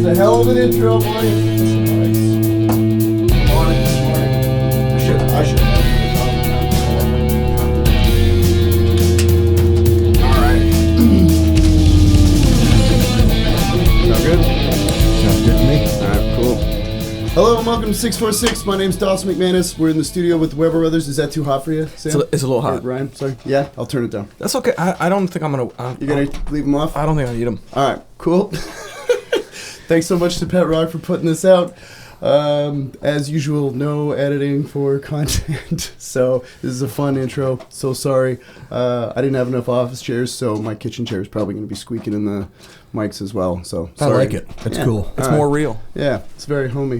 a hell of an intro, boy. Nice. On it this morning. I should have Alright. Sound good? Sounds good to me. Alright, cool. Hello and welcome to 646. My name's Dawson McManus. We're in the studio with the Weber Brothers. Is that too hot for you, Sam? It's a little hot. Ryan, sorry. Yeah, I'll turn it down. That's okay. I don't think I'm going to... You gonna leave them off? I don't think I'll eat them. Alright, cool. Thanks so much to Pet Rock for putting this out. As usual, no editing for content, so this is a fun intro. So sorry. I didn't have enough office chairs, so my kitchen chair is probably going to be squeaking in the mics as well. So sorry. I like it. It's cool. It's more real. Yeah, it's very homey.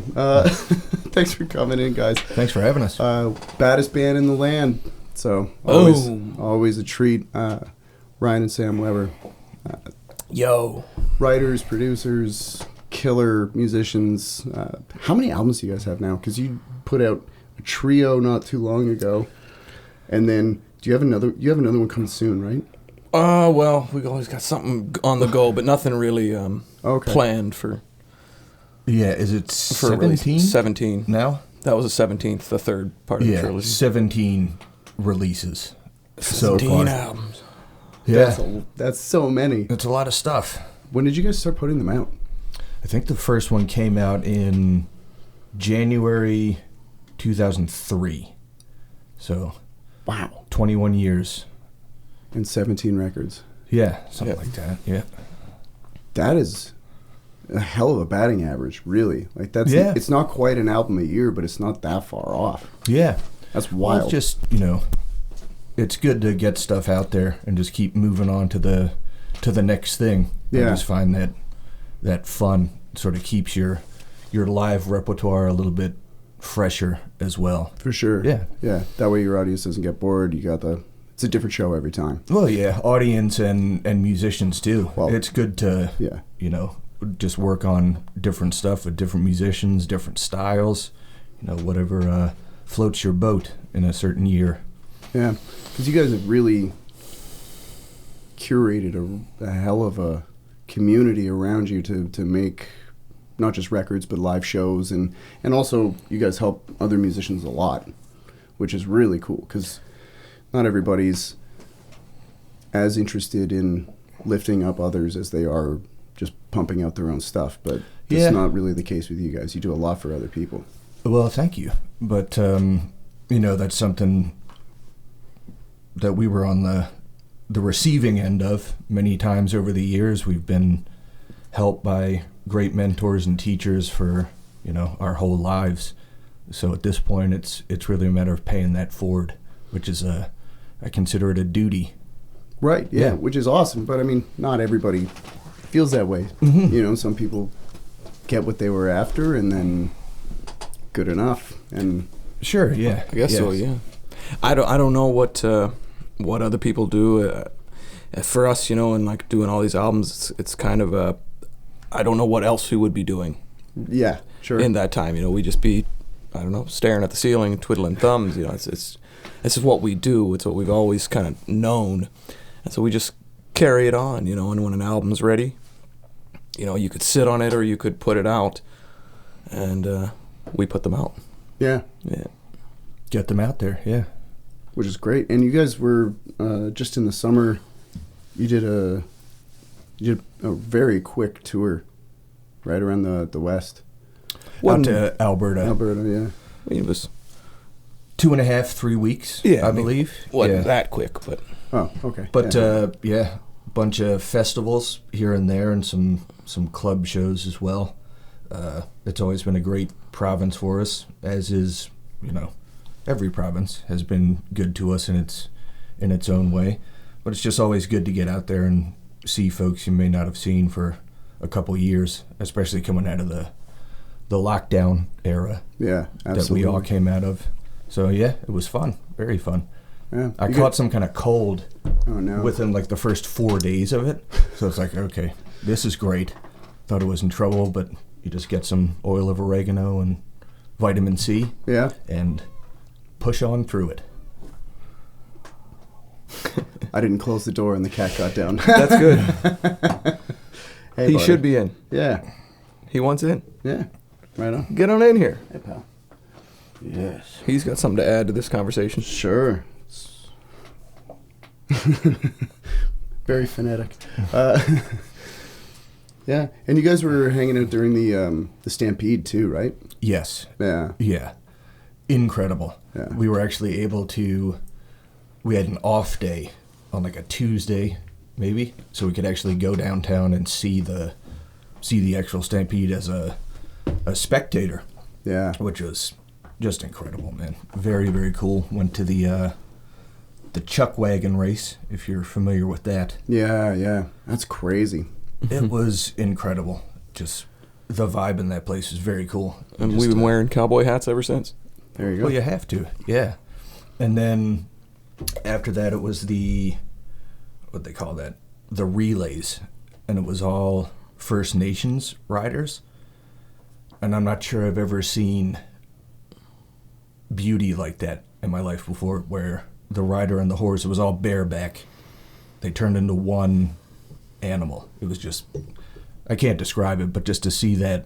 Thanks for coming in, guys. Thanks for having us. Baddest band in the land. So always a treat. Ryan and Sam Weber. Yo. Writers, producers, killer musicians. How many albums do you guys have now? Because you put out a trio not too long ago, and then do you have another? You have another one coming soon, right? Well, we always got something on the go, but nothing really planned for. Yeah, is it 17? 17 now? That was the 17th, the third part of the trilogy. 17 releases. 17 albums. Yeah, That's so many. it's a lot of stuff. When did you guys start putting them out? I think the first one came out in January 2003. So, Wow. 21 years. And 17 records. Yeah, something like that. Yeah. That is a hell of a batting average, really. Like that's it's not quite an album a year, but it's not that far off. Yeah. That's Well, wild. it's just, it's good to get stuff out there and just keep moving on to the next thing. Yeah. I just find that fun sort of keeps your live repertoire a little bit fresher as well. For sure. Yeah. Yeah. That way your audience doesn't get bored. It's a different show every time. Well, yeah, audience and musicians too. Well, it's good to, just work on different stuff with different musicians, different styles, whatever floats your boat in a certain year. Yeah. Because you guys have really curated a hell of a community around you to make not just records but live shows, and also you guys help other musicians a lot, which is really cool because not everybody's as interested in lifting up others as they are just pumping out their own stuff, but it's not really the case with you guys. You do a lot for other people. Well, thank you, but that's something that we were on the receiving end of many times over the years. We've been helped by great mentors and teachers for our whole lives. So at this point, it's really a matter of paying that forward, which is I consider it a duty. Right. Yeah. Which is awesome, but I mean, not everybody feels that way. Mm-hmm. Some people get what they were after, and then good enough. And sure, yeah, I guess so. Yeah. I don't know what other people do. For us, and like doing all these albums, it's kind of I don't know what else we would be doing. Yeah, sure. In that time, we just be, I don't know, staring at the ceiling, twiddling thumbs. This is what we do. It's what we've always kind of known, and so we just carry it on. And when an album's ready, you could sit on it or you could put it out, and we put them out. Yeah. Yeah. Get them out there. Yeah. Which is great. And you guys were just in the summer. You did a very quick tour, right around the West. Out to Alberta. Alberta, yeah. I mean, it was 2.5, 3 weeks. Yeah, I believe. Wasn't that quick, but. Oh, okay. But a bunch of festivals here and there, and some club shows as well. It's always been a great province for us, as is every province has been good to us in its own way. But it's just always good to get out there and see folks you may not have seen for a couple years, especially coming out of the lockdown era. Yeah, absolutely. That we all came out of. So yeah, it was fun, very fun. Yeah, I caught some kind of cold no. within like the first 4 days of it. So it's like, okay, this is great. Thought I was in trouble, but you just get some oil of oregano and vitamin C. Yeah. And push on through it. I didn't close the door and the cat got down. That's good. Hey, he buddy. should be in. Yeah. He wants in. Yeah. Right on. Get on in here. Hey, pal. Yes. He's got something to add to this conversation. Sure. Very phonetic. Yeah. And you guys were hanging out during the Stampede too, right? Yes. Yeah. Yeah. Incredible. Yeah. We were actually able to, we had an off day on like a Tuesday, maybe, so we could actually go downtown and see the actual Stampede as a spectator. Yeah. Which was just incredible, man. Very, very cool. Went to the Chuck Wagon race, if you're familiar with that. Yeah, yeah. That's crazy. It was incredible. Just the vibe in that place is very cool. And Just, we've been wearing cowboy hats ever since. There you go. Well, you have to, yeah. And then after that, it was what they call that? The relays. And it was all First Nations riders. And I'm not sure I've ever seen beauty like that in my life before, where the rider and the horse, it was all bareback. They turned into one animal. It was just, I can't describe it, but just to see that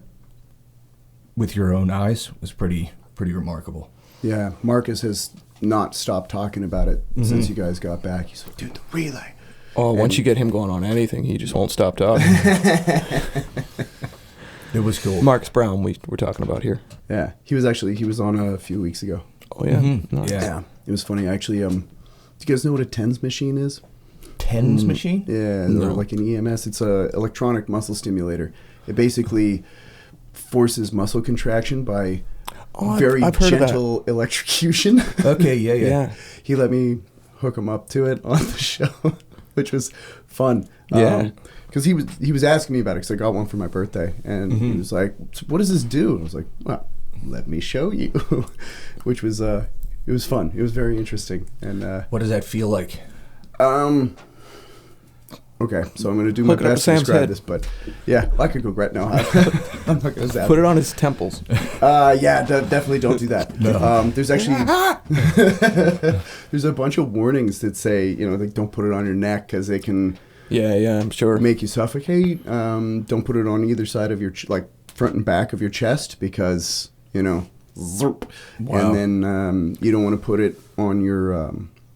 with your own eyes was pretty remarkable. Yeah. Marcus has not stopped talking about it since you guys got back. He's like, dude, the relay. Oh, once you get him going on anything, he just won't stop talking. It was cool. Marcus Brown, we're talking about here. Yeah. He was on a few weeks ago. Oh, yeah. Nice. Yeah. It was funny. Actually, do you guys know what a TENS machine is? TENS machine? Yeah, No. or like an EMS. It's a electronic muscle stimulator. It basically forces muscle contraction by very I've heard of that. gentle electrocution. Okay, yeah. Yeah. He let me hook him up to it on the show, which was fun. Yeah. Because he was asking me about it because I got one for my birthday, and he was like, "So what does this do?" And I was like, "Well, let me show you," which was it was fun. It was very interesting. And What does that feel like? okay, so I'm going to do my Hook it up best to to Sam's describe head. this, but yeah, I could go right now. I'm not going to zap. Put it on his temples. Yeah, definitely don't do that. No. There's actually there's a bunch of warnings that say, like, don't put it on your neck because it can Yeah, I'm sure. make you suffocate. Don't put it on either side of your like front and back of your chest because zerp. Wow. And then you don't want to put it on your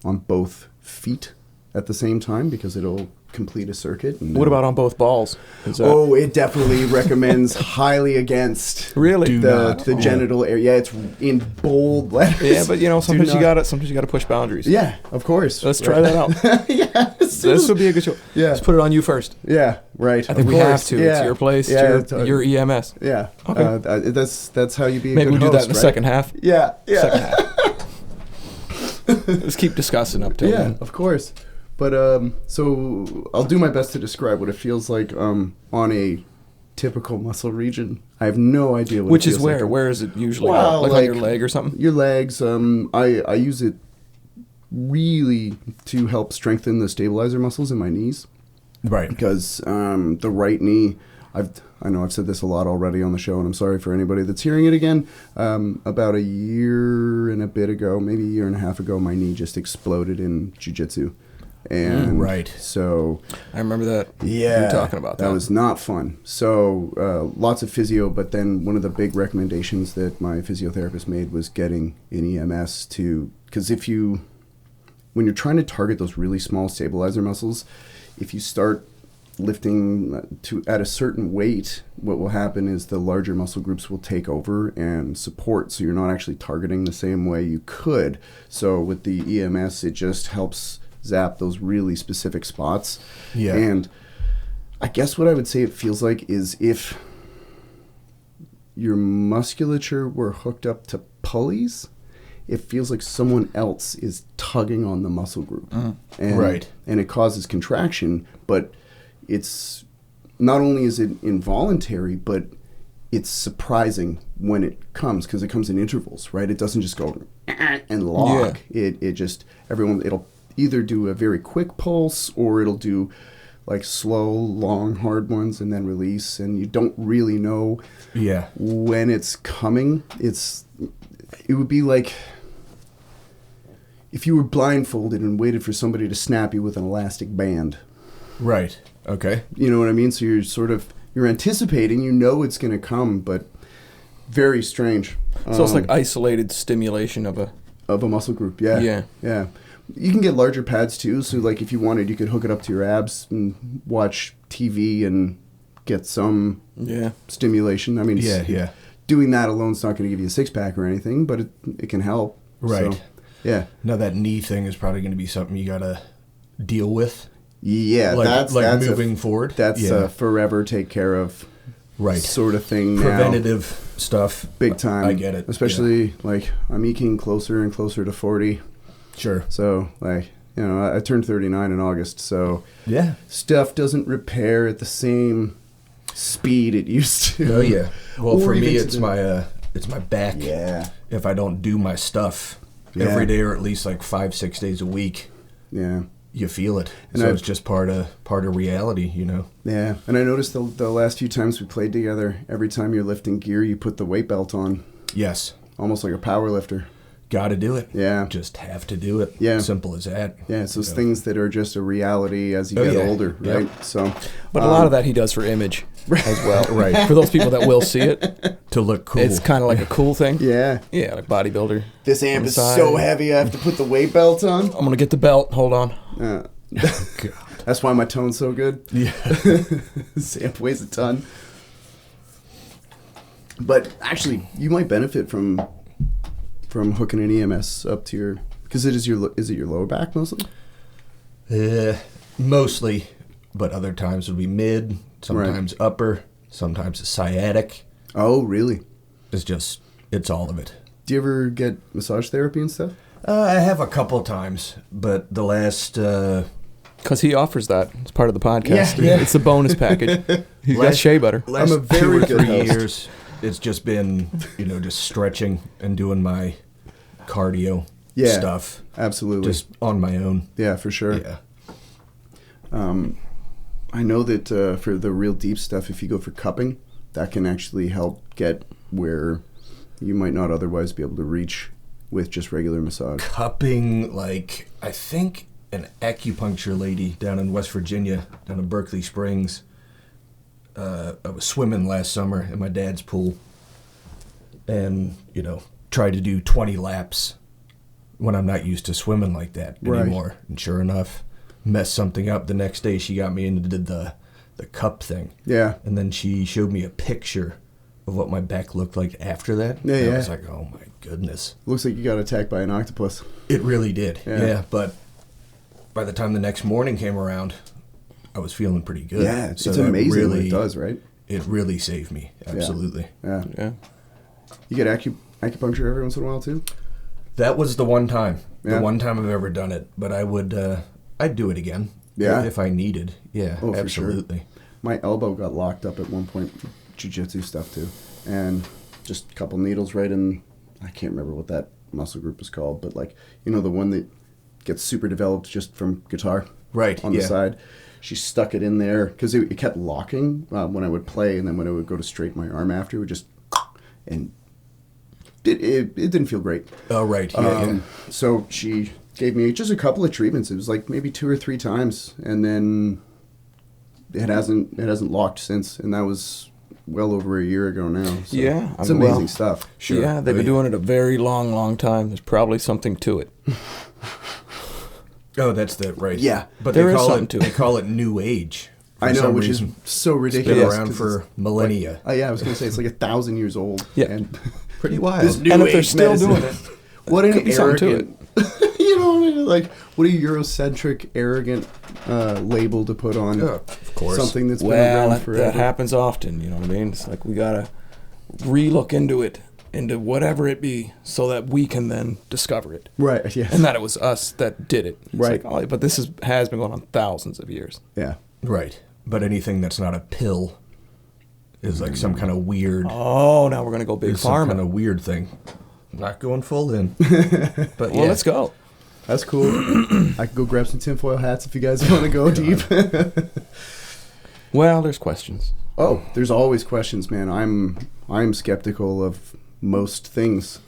on both feet at the same time because it'll complete a circuit. And What about on both balls? Is that- Oh, it definitely recommends highly against really? Do not. the genital area. Yeah, it's in bold letters. Yeah, but sometimes you not- gotta push boundaries. Yeah, of course. Let's try that out. Yeah, This will be a good show. Yeah. Let's put it on you first. Yeah, right. I think of we have course. to. Yeah. It's your place. Yeah, It's your EMS. Yeah. Okay. That's how you be a Maybe good we'll do that host, in the right? second half. Yeah. Yeah. Second half. Let's keep discussing up till Yeah, then. of course. But so I'll do my best to describe what it feels like on a typical muscle region. I have no idea what Which it is feels where? like. Where is it usually? Well, like on like- your leg or something? Your legs. I use it really to help strengthen the stabilizer muscles in my knees Right. because the right knee. I know I've said this a lot already on the show, and I'm sorry for anybody that's hearing it again. About a year and a bit ago, maybe a year and a half ago, my knee just exploded in jiu-jitsu. And Right. so I remember that. yeah, You were talking about that. That was not fun. So lots of physio, but then one of the big recommendations that my physiotherapist made was getting an EMS because when you're trying to target those really small stabilizer muscles, if you start lifting at a certain weight, what will happen is the larger muscle groups will take over and support, so you're not actually targeting the same way you could. So with the EMS, it just helps zap those really specific spots. Yeah. And I guess what I would say it feels like is if your musculature were hooked up to pulleys, it feels like someone else is tugging on the muscle group. And, Right. And it causes contraction, but it's not only is it involuntary, but it's surprising when it comes because it comes in intervals, right? It doesn't just go and lock. Yeah. It'll either do a very quick pulse or it'll do like slow, long, hard ones and then release, and you don't really know Yeah. when it's coming. It would be like if you were blindfolded and waited for somebody to snap you with an elastic band. Right. Okay. You know what I mean? So you're sort of you're anticipating, you know it's going to come, but very strange. So it's like isolated stimulation of a muscle group. Yeah. You can get larger pads too, so like if you wanted, you could hook it up to your abs and watch TV and get some stimulation. I mean, doing that alone is not going to give you a six-pack or anything, but it can help. Right. So, yeah. Now that knee thing is probably going to be something you got to deal with. Yeah, that's moving forward. That's a forever take care of sort of thing now. Preventative stuff. Big time. I get it. Especially, like, I'm eking closer and closer to 40. Sure. So, like, you know, I turned 39 in August, so stuff doesn't repair at the same speed it used to. Oh, yeah. Well, for me, it's my back. Yeah. If I don't do my stuff every day or at least like 5-6 days a week. Yeah. You feel it. And so it's just part of reality, you know. Yeah. And I noticed the last few times we played together, every time you're lifting gear, you put the weight belt on. Yes. Almost like a power lifter. Got to do it. Yeah. Just have to do it. Yeah. Simple as that. Yeah, it's those things that are just a reality as you get older, right? Yep. So, but a lot of that he does for image as well. Right. For those people that will see it. To look cool. It's kind of like a cool thing. Yeah. Yeah, like bodybuilder. This amp is so heavy, I have to put the weight belt on. I'm going to get the belt. Hold on. That's why my tone's so good. Yeah. This amp weighs a ton. But actually, you might benefit from hooking an EMS up to your, because is it your lower back mostly? Mostly, but other times it would be mid, sometimes upper, sometimes sciatic. Oh, really? It's all of it. Do you ever get massage therapy and stuff? I have a couple times, but the last... Because he offers that. It's part of the podcast. Yeah. It's a bonus package. He's got shea butter. Last I'm a very 2 or good 3 host. years, it's just been, just stretching and doing my cardio stuff. Absolutely. Just on my own. Yeah, for sure. Yeah. I know that for the real deep stuff, if you go for cupping, that can actually help get where you might not otherwise be able to reach with just regular massage. Cupping, like, I think an acupuncture lady down in West Virginia, down in Berkeley Springs, I was swimming last summer in my dad's pool and, tried to do 20 laps when I'm not used to swimming like that anymore. And sure enough, messed something up. The next day she got me into the cup thing. Yeah. And then she showed me a picture of what my back looked like after that. Yeah, and I was like, oh my goodness. Looks like you got attacked by an octopus. It really did. Yeah. But by the time the next morning came around, I was feeling pretty good. Yeah, it's amazing what it does, right? It really saved me. Absolutely. Yeah. You get acupuncture every once in a while too? That was the one time. Yeah. The one time I've ever done it. But I'd do it again. Yeah. If I needed. Yeah, Oh, for absolutely. sure. My elbow got locked up at one point, jiu-jitsu stuff too. And just a couple needles right in, I can't remember what that muscle group is called, but like, the one that gets super developed just from guitar. Right, on the side. She stuck it in there because it kept locking when I would play, and then when I would go to straighten my arm after, it would just, and it didn't feel great. Oh, right. Yeah. So she gave me just a couple of treatments. It was like maybe 2 or 3 times, and then it hasn't locked since, and that was well over a year ago now. So Yeah. it's amazing stuff. Sure. Yeah, they've been doing it a very long, long time. There's probably something to it. Oh, that's the right. Yeah. But There they is call something it to it. they call it new age. For I know, some which reason. is so It's ridiculous. been around 'cause for it's millennia. yeah, I was going to say it's like 1,000 years old. Yeah. And Pretty wild. This new And if they're age still medicine. doing it, What an could be something to arrogant, you know what I mean? Like, what a Eurocentric, arrogant label to put on Of course. something that's been well, around forever. that happens often. You know what I mean? It's like we gotta re-look into whatever it be, so that we can then discover it, Right, yes. and that it was us that did it. It's Right. like, oh, but this has been going on thousands of years. Yeah. Right. But anything that's not a pill is like some kind of weird. Oh, now we're gonna go big is some pharma. kind of weird thing. I'm not going full in. But Well, let's go. That's cool. I could go grab some tinfoil hats if you guys want to go deep. Well, there's questions. Oh, there's always questions, man. I'm skeptical of most things,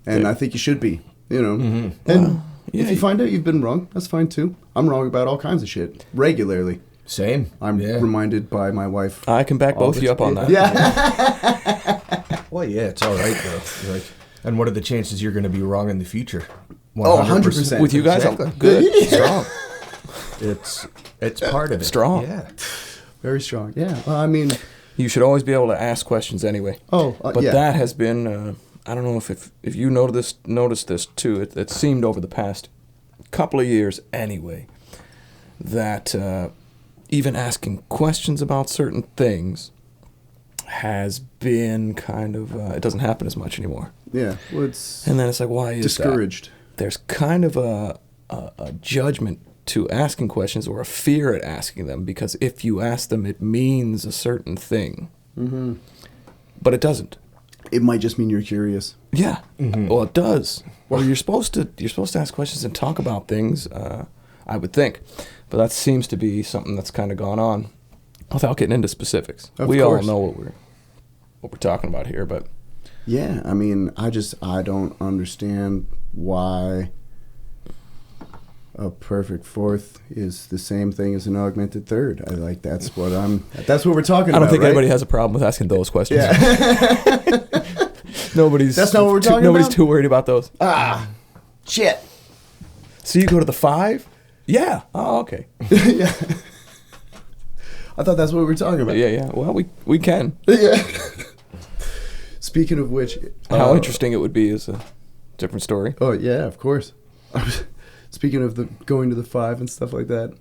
and I think you should be. And Yeah, if you find out you've been wrong, that's fine too. I'm wrong about all kinds of shit regularly. Same. I'm reminded by my wife. I can back both of you up on that. Yeah. Well, yeah, it's all right though. Like, and what are the chances you're going to be wrong in the future? 100%. With you guys, Exactly. good, strong, It's part of it. strong. Yeah. Very strong. Yeah. Well, I mean, You should always be able to ask questions anyway. But yeah. that has been, I don't know if you noticed this too, it seemed over the past couple of years anyway, that even asking questions about certain things has been kind of, it doesn't happen as much anymore. Yeah. Well, it's And then it's like, why is discouraged. that? There's kind of a judgment to asking questions or a fear at asking them, because if you ask them, it means a certain thing. Mm-hmm. But it doesn't. It might just mean you're curious. Yeah. Well, it does. Or you're supposed to ask questions and talk about things, I would think. But that seems to be something that's kind of gone on without getting into specifics. We all know what we're talking about here, but Yeah, I mean, I don't understand why a perfect fourth is the same thing as an augmented third. That's what we're talking about. I don't think right? anybody has a problem with asking those questions. Yeah. That's not what we're talking Nobody's about? too worried about those. Shit. So you go to the 5? Yeah. Oh, okay. Yeah. I thought that's what we were talking about. Yeah. Well, we can. Yeah. Speaking of which, How interesting it would be is a different story. Oh yeah, of course. Speaking of the going to the 5 and stuff like that,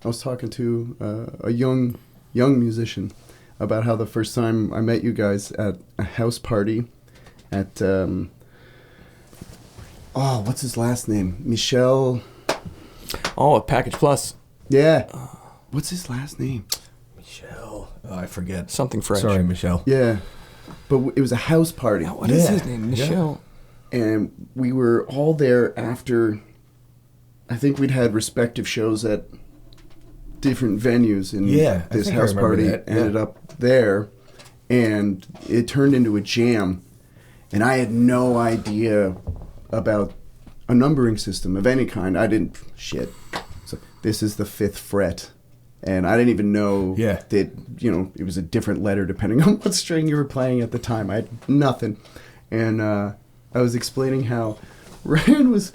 I was talking to a young musician about how the first time I met you guys at a house party at what's his last name? Michel. Oh, a Package Plus. Yeah. What's his last name? Michelle. Oh, I forget. Something French. Sorry, Michelle. Yeah. But it was a house party. What is his name? Michel. And we were all there after, I think we'd had respective shows at different venues, and this I house remember party that. Yeah. ended up there, and it turned into a jam, and I had no idea about a numbering system of any kind. I didn't, so this is the 5th fret. And I didn't even know that, it was a different letter depending on what string you were playing at the time. I had nothing. And I was explaining how Ryan was,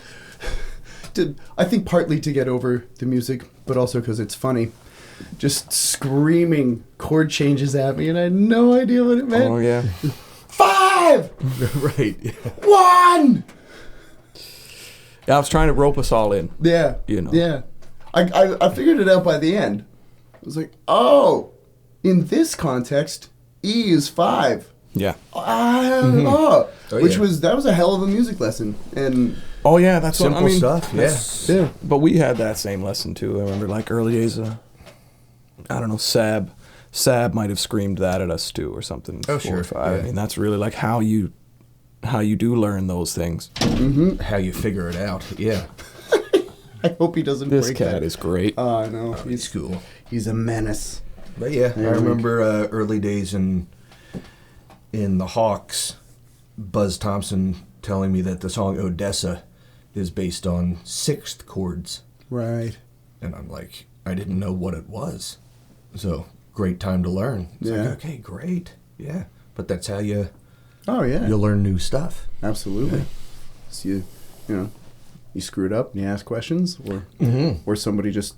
I think partly to get over the music, but also because it's funny, just screaming chord changes at me, and I had no idea what it meant. Oh, yeah. 5! Right. 1! Yeah, I was trying to rope us all in. Yeah. Yeah. I figured it out by the end. I was like, oh, in this context, E is 5. Yeah. That was a hell of a music lesson. And oh yeah, that's simple what I mean. Stuff. Yeah. But we had that same lesson too. I remember like early days. I don't know. Sab might have screamed that at us too, or something. Oh 4 sure. or 5. Yeah. I mean, that's really like how you do learn those things. Mm-hmm. How you figure it out. Yeah. I hope he doesn't This break cat that. is great. I know. He's cool. He's a menace. But yeah, I remember early days in the Hawks, Buzz Thompson telling me that the song Odessa is based on 6th chords. Right. And I'm like, I didn't know what it was. So, great time to learn. It's like, okay, great. Yeah. But that's how you learn new stuff. Absolutely. Yeah. So you screw it up and you ask questions, or somebody just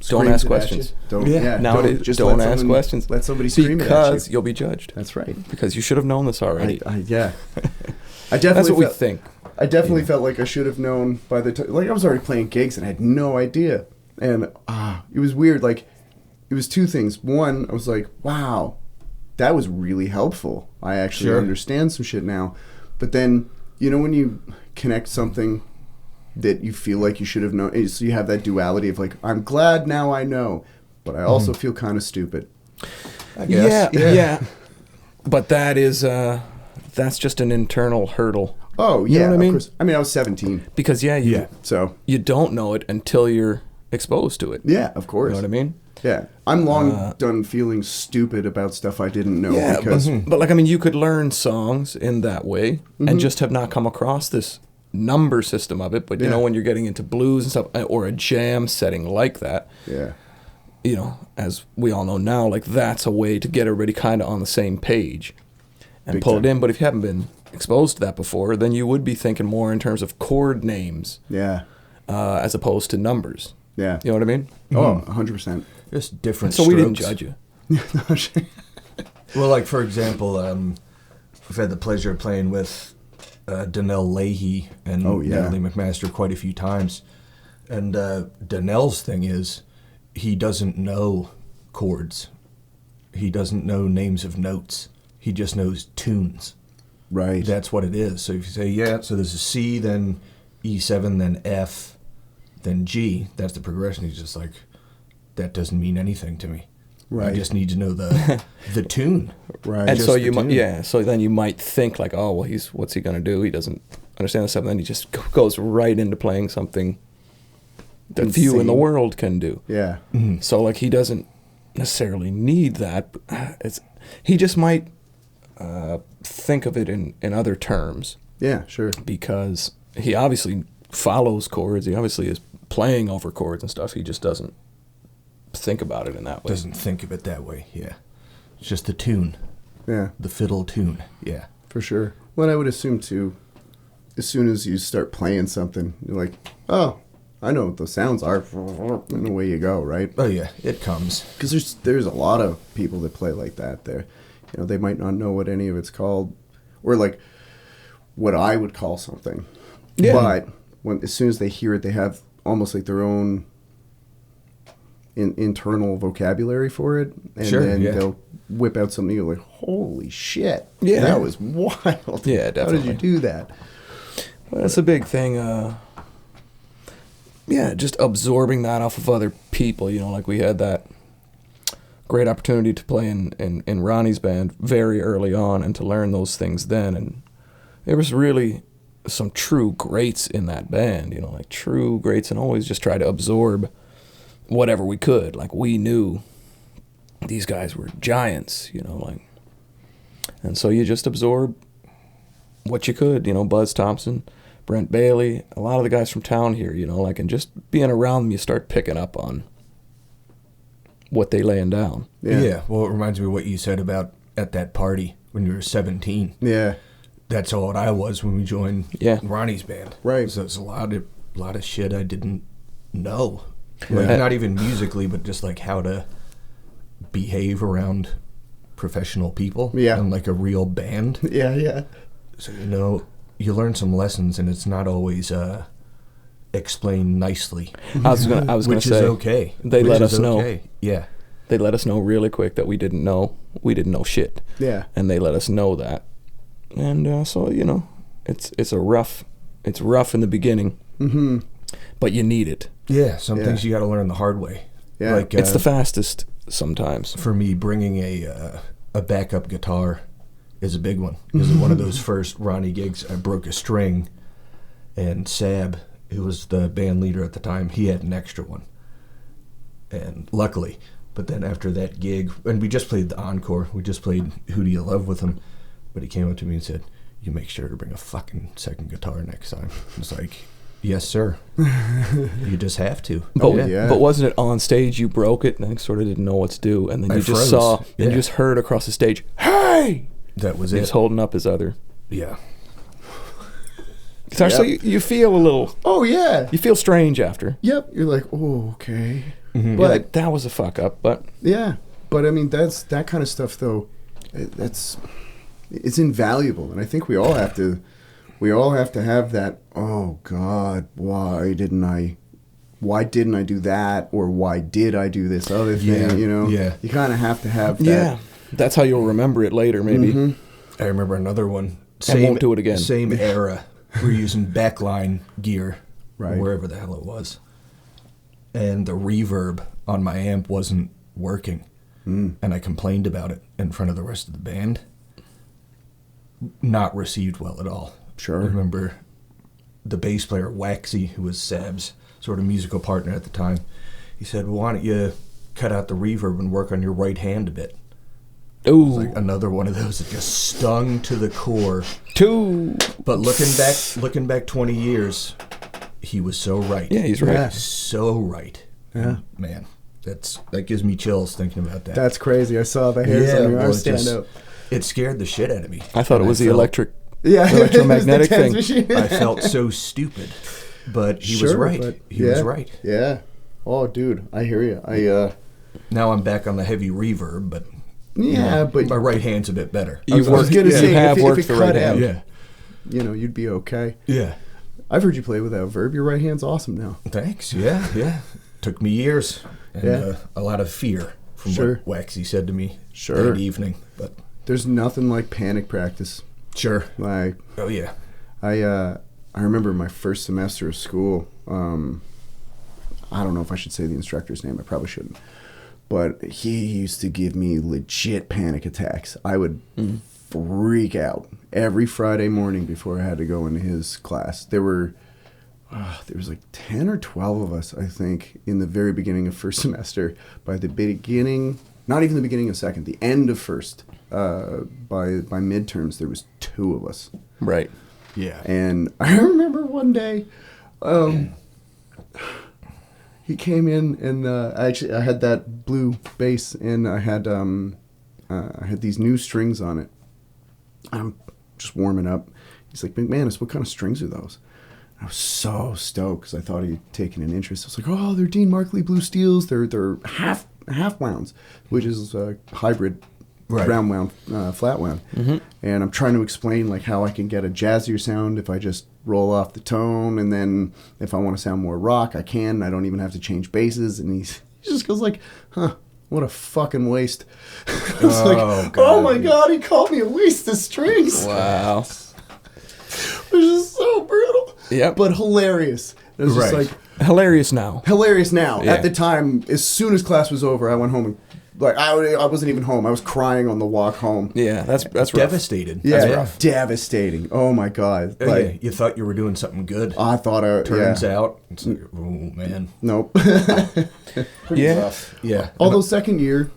don't ask questions. Nowadays, just don't ask questions. Let somebody scream it at you. Because you'll be judged. That's right. Because you should have known this already. I definitely. That's what we think. I definitely felt like I should have known by the time. Like I was already playing gigs and I had no idea, and it was weird. Like it was 2 things. One, I was like, wow, that was really helpful. I actually understand some shit now. But then when you connect something that you feel like you should have known, so you have that duality of like, I'm glad now I know, but I also feel kind of stupid. I guess. Yeah. But that is that's just an internal hurdle. Oh yeah, you know what I mean? Of course. I mean, I was 17. Because so you don't know it until you're exposed to it. Yeah, of course. You know what I mean? Yeah, I'm long done feeling stupid about stuff I didn't know. Yeah, because but like I mean, you could learn songs in that way and just have not come across this number system of it. But when you're getting into blues and stuff, or a jam setting like that, you know, as we all know now, like that's a way to get everybody kind of on the same page and Big pull time. it in. But if you haven't been exposed to that before, then you would be thinking more in terms of chord names Yeah. as opposed to numbers. Yeah. You know what I mean? Oh, 100%. Just different So strokes. we didn't judge you. Well, like, for example, we've had the pleasure of playing with Donnell Leahy and Oh, yeah. Natalie McMaster quite a few times. And Donnell's thing is he doesn't know chords. He doesn't know names of notes. He just knows tunes. Right. That's what it is. So if you say, yeah, so there's a C, then E7, then F, then G, that's the progression. He's just like, that doesn't mean anything to me. Right. I just need to know the tune. Right. And Just so the you might, tune. yeah. So then you might think like, oh, well, what's he gonna do? He doesn't understand the stuff. And then he just goes right into playing something that few in the Insane. world can do. Yeah. So like he doesn't necessarily need that. He just might think of it in other terms Yeah, sure. because he obviously follows chords. He obviously is playing over chords and stuff. He just doesn't think about it in that way. Doesn't think of it that way, yeah. It's just the tune, Yeah, the fiddle tune, yeah. for sure. Well, I would assume, too, as soon as you start playing something, you're like, oh, I know what those sounds are. And away you go, right? Oh, yeah, it comes. Because there's a lot of people that play like that there. You know, they might not know what any of it's called, or like what I would call something. Yeah. But as soon as they hear it, they have almost like their own internal vocabulary for it, and Sure, then yeah. they'll whip out something you're like, holy shit, Yeah. that was wild. Yeah, How did definitely. you do that? Well, that's a big thing. Yeah, just absorbing that off of other people. You know, like we had that great opportunity to play in Ronnie's band very early on and to learn those things then. And there was really some true greats in that band, you know, like true greats, and always just try to absorb whatever we could. Like we knew these guys were giants, you know, like, and so you just absorb what you could, you know, Buzz Thompson, Brent Bailey, a lot of the guys from town here, you know, like, and just being around them, you start picking up on what they laying down. Yeah. Well, it reminds me of what you said about at that party when you were 17. Yeah. That's all I was when we joined Yeah. Ronnie's band. Right. So it's a lot of shit I didn't know. Yeah. Like, not even musically, but just like how to behave around professional people. Yeah. And like a real band. Yeah, yeah. So, you know, you learn some lessons, and it's not always explained nicely. I was gonna Which say is okay. They Which let is us know. okay. Yeah. They let us know really quick that we didn't know shit, Yeah. and they let us know that, and so you know, it's rough in the beginning, Mm-hmm. but you need it. Yeah. Some Yeah. things you got to learn the hard way. Yeah. Like It's the fastest sometimes. for me, bringing a backup guitar is a big one. Because at one of those first Ronnie gigs, I broke a string, and Sab, who was the band leader at the time, he had an extra one. And luckily, but then after that gig, and we just played the encore, we just played Who Do You Love with him, but he came up to me and said, you make sure to bring a fucking second guitar next time. It's like, yes, sir. You just have to. But, yeah. but wasn't it on stage you broke it and then sort of didn't know what to do, and then I you just froze. saw, and Yeah. you just heard across the stage, hey! That was He's it. holding up his other Yeah. guitar. So Yep. you feel a little, Oh, yeah. you feel strange after. Yep. You're like, oh, okay. Mhm. You're But like, that was a fuck up, but yeah, but I mean, that's that kind of stuff, though. It's invaluable, and I think we all have to have that. Oh God, why didn't I do that, or why did I do this other thing? Yeah, You know, yeah. You kind of have to have that. yeah, that's how you'll remember it later, maybe. Mhm. I remember another one. And won't do it again. Same era. We're using backline gear, Right. wherever the hell it was. And the reverb on my amp wasn't working. Mm. And I complained about it in front of the rest of the band. Not received well at all. Sure. I remember the bass player, Waxy, who was Sab's sort of musical partner at the time, he said, well, why don't you cut out the reverb and work on your right hand a bit? It was Ooh, like another one of those that just stung to the core. two. But looking back 20 years, he was so right. Yeah, he's right. Yeah. So right. Yeah. Man. That gives me chills thinking about that. That's crazy. I saw the hairs on your arm stand up. It scared the shit out of me. I thought it was the it electromagnetic thing. I felt so stupid, but he was right. He was right. Yeah. Oh, dude, I hear you. Now I'm back on the heavy reverb, but but my right hand's a bit better. I was gonna say, have if worked it the cut right out, hand. you'd be okay. Yeah. I've heard you play without verb. Your right hand's awesome now. Thanks. Yeah. Took me years and a lot of fear from what Waxy said to me that evening. But there's nothing like panic practice. Sure. Like, oh yeah. I remember my first semester of school. I don't know if I should say the instructor's name. I probably shouldn't. But he used to give me legit panic attacks. I would freak out every Friday morning before I had to go into his class. There was like 10 or 12 of us, I think, in the very beginning of first semester. By the beginning, not even the beginning of second, the end of first, by midterms, there was 2 of us. Right. Yeah. And I remember one day, he came in and I had that blue bass and I had these new strings on it. I'm just warming up. He's like, McManus, what kind of strings are those? I was so stoked because I thought he'd taken an interest. I was like, oh, they're Dean Markley Blue Steels. They're half wounds, which is a hybrid round wound, flat wound. Mm-hmm. And I'm trying to explain like how I can get a jazzier sound if I just roll off the tone, and then if I want to sound more rock, I can. I don't even have to change basses. And he just goes like, huh, what a fucking waste. I was like, oh my God, he called me a waste of strings. Wow. Which is so brutal. Yeah. But hilarious. It was just like... Hilarious now. Hilarious now. Yeah. At the time, as soon as class was over, I went home and... Like, I wasn't even home. I was crying on the walk home. Yeah, that's rough. Devastated. Yeah, That's rough. Devastating. Oh, my God. Like, you thought you were doing something good. I thought... Turns out, it's like, oh, man. Nope. Rough. Yeah. Although second year,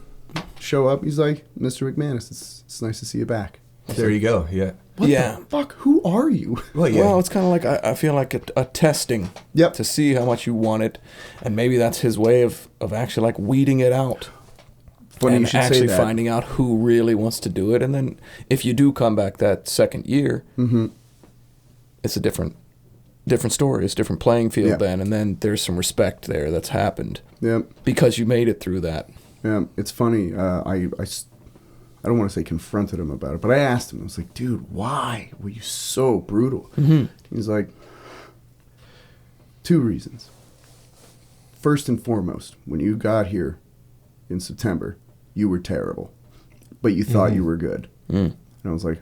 show up, he's like, Mr. McManus, it's nice to see you back. There you go, yeah. What the fuck? Who are you? Well, it's kind of like, I feel like a testing to see how much you want it. And maybe that's his way of actually like weeding it out. Funny and you should actually say that. finding out who really wants to do it. And then if you do come back that second year, it's a different story. It's a different playing field then. And then there's some respect there that's happened. Yep. Because you made it through that. Yeah, it's funny. I don't want to say confronted him about it, but I asked him. I was like, dude, why were you so brutal? Mm-hmm. He's like, 2 reasons. First and foremost, when you got here in September, you were terrible, but you thought you were good. And I was like,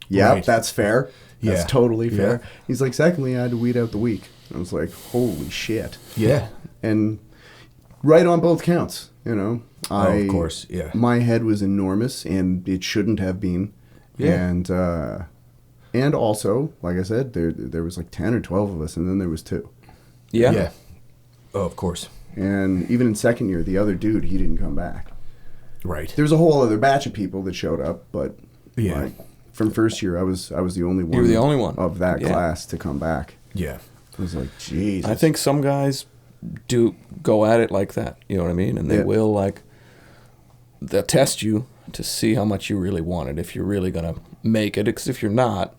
yeah, that's fair. That's totally fair. Yeah. He's like, secondly, I had to weed out the weak. And I was like, holy shit. Yeah. And right on both counts, you know. Of course, yeah. My head was enormous, and it shouldn't have been. Yeah. And also, like I said, there was like 10 or 12 of us, and then there was 2. Yeah. Yeah. Oh, of course. And even in second year, the other dude, he didn't come back. Right. There was a whole other batch of people that showed up, but like, from first year, I was the only one. You were the only one of that class to come back. Yeah. I was like, Jesus. I think some guys do go at it like that. You know what I mean? And they will like, they'll test you to see how much you really want it, if you're really going to make it. Because if you're not,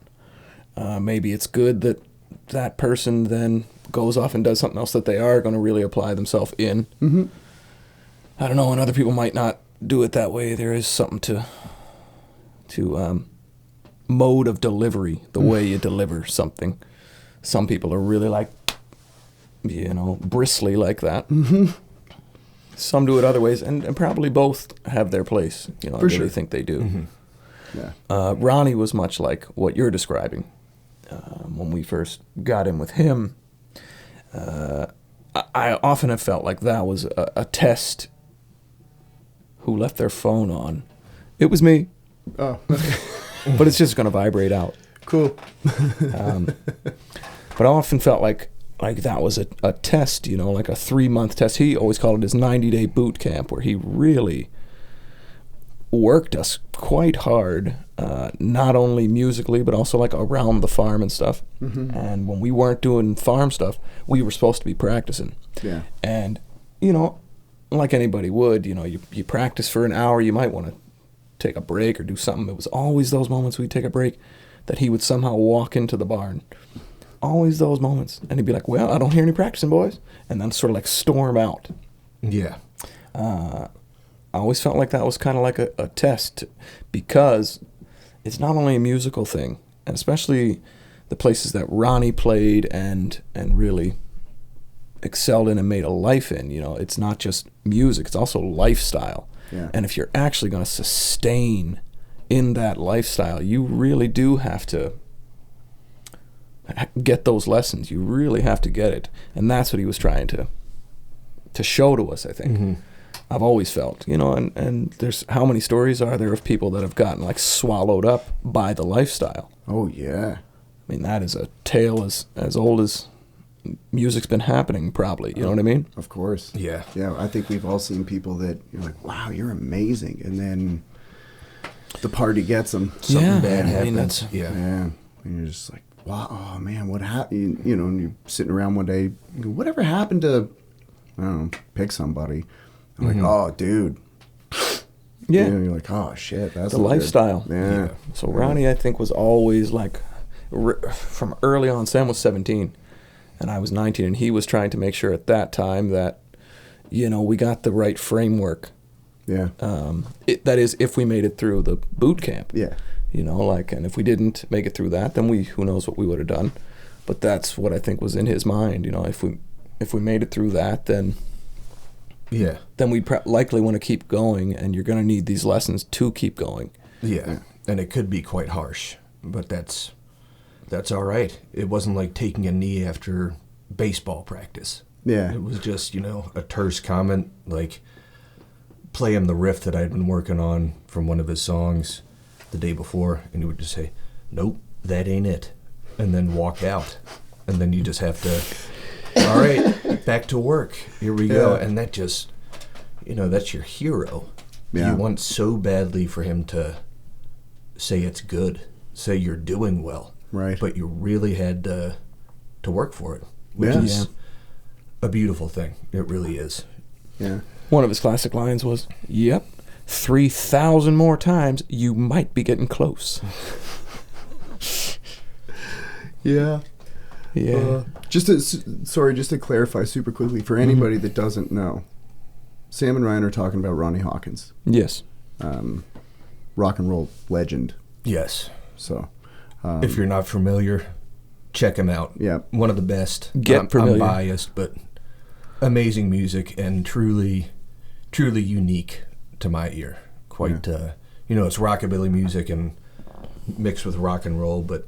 maybe it's good that that person then goes off and does something else that they are going to really apply themselves in. Mm-hmm. I don't know, and other people might not do it that way. There is something to mode of delivery, the way you deliver something. Some people are really like, you know, bristly like that. Mm-hmm. Some do it other ways, and probably both have their place. You know, I really think they do. Mm-hmm. Yeah. Ronnie was much like what you're describing. When we first got in with him, I often have felt like that was a test. Who left their phone on? It was me. Oh. But it's just going to vibrate out. Cool. But I often felt like that was a test, you know, like a 3-month test. He always called it his 90-day boot camp, where he really worked us quite hard, not only musically, but also like around the farm and stuff. Mm-hmm. And when we weren't doing farm stuff, we were supposed to be practicing. Yeah. And you know, like anybody would, you know, you practice for an hour, you might want to take a break or do something. It was always those moments we'd take a break that he would somehow walk into the barn. Always those moments. And he'd be like, well, I don't hear any practicing, boys. And then sort of like storm out. Yeah. I always felt like that was kind of like a test, because it's not only a musical thing, and especially the places that Ronnie played and really excelled in and made a life in, you know, it's not just music, it's also lifestyle. Yeah. And if you're actually going to sustain in that lifestyle, you really do have to get those lessons. You really have to get it. And that's what he was trying to show to us, I think. Mm-hmm. I've always felt, you know, and there's, how many stories are there of people that have gotten like swallowed up by the lifestyle? Oh, yeah. I mean, that is a tale as old as music's been happening, probably. You know what I mean? Of course. Yeah. Yeah, I think we've all seen people that you're like, wow, you're amazing. And then the party gets them. Something bad I happens. mean, that's, Yeah. And you're just like, wow, oh, man, what happened? You know, and you're sitting around one day, you go, whatever happened to, I don't know, pick somebody. I'm like, oh, dude. yeah. You know, you're like, oh, shit. That's the not good. lifestyle. Yeah. So Ronnie, I think, was always like, from early on, Sam was 17 and I was 19, and he was trying to make sure at that time that, you know, we got the right framework. Yeah. That is, if we made it through the boot camp. Yeah. You know, like, and if we didn't make it through that, then who knows what we would have done. But that's what I think was in his mind. You know, if we made it through that, then we'd likely want to keep going, and you're going to need these lessons to keep going. Yeah, and it could be quite harsh, but that's all right. It wasn't like taking a knee after baseball practice. Yeah. It was just, you know, a terse comment, like play him the riff that I'd been working on from one of his songs the day before, and he would just say, nope, that ain't it, and then walk out. And then you just have to, all right, back to work. Here we go. And that just, you know, that's your hero. Yeah. You want so badly for him to say it's good, say you're doing well. Right. But you really had to work for it, which Yeah. is a beautiful thing. It really is. Yeah. One of his classic lines was, yep, 3,000 more times, you might be getting close. Yeah. Yeah. Just to clarify super quickly, for anybody that doesn't know, Sam and Ryan are talking about Ronnie Hawkins, Yes. rock and roll legend. Yes. So, If you're not familiar, check him out. Yeah. One of the best. Get familiar. I'm biased, but amazing music and truly unique to my ear. Quite, you know, it's rockabilly music and mixed with rock and roll, but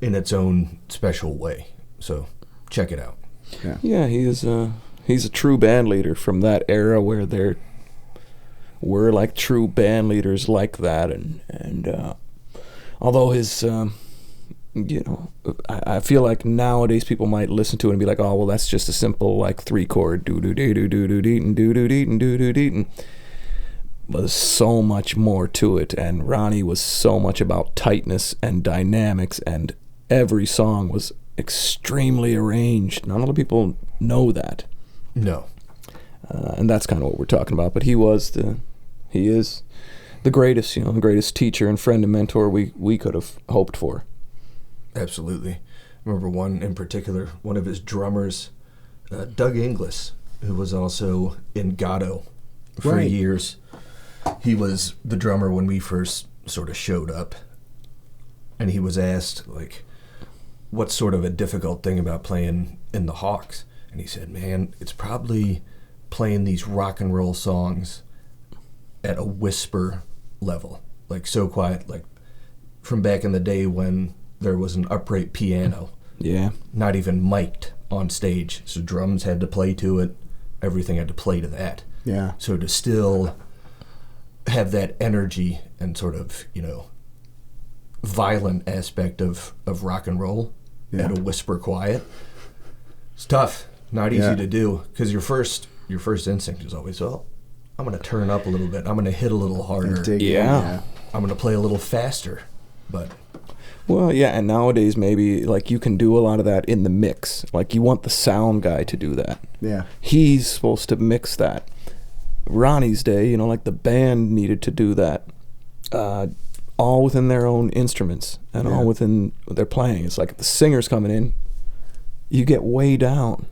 in its own special way. So check it out. Yeah, he's a true band leader from that era where there were like true band leaders like that, and although his you know, I feel like nowadays people might listen to it and be like, oh well, that's just a simple like 3-chord do do do do do do dee and do do dee and do do dee, but there's so much more to it, and Ronnie was so much about tightness and dynamics, and every song was extremely arranged. Not a lot of people know that. No. And that's kind of what we're talking about. But he is the greatest, you know, the greatest teacher and friend and mentor we could have hoped for. Absolutely. I remember one in particular, one of his drummers, Doug Inglis, who was also in Gatto for Right. years. He was the drummer when we first sort of showed up. And he was asked, like, what's sort of a difficult thing about playing in the Hawks? And he said, man, it's probably playing these rock and roll songs at a whisper level. Like, so quiet, like from back in the day when there was an upright piano. Yeah. Not even mic'd on stage. So drums had to play to it. Everything had to play to that. Yeah. So to still have that energy and sort of, you know, violent aspect of rock and roll at a whisper quiet, it's tough. Not easy to do, because your first instinct is always, well, I'm going to turn up a little bit. I'm going to hit a little harder. Yeah. I'm going to play a little faster. But Well, yeah, and nowadays maybe like you can do a lot of that in the mix. Like you want the sound guy to do that. Yeah. He's supposed to mix that. Ronnie's day, you know, like the band needed to do that. All within their own instruments and all within their playing. It's like if the singer's coming in, you get way down.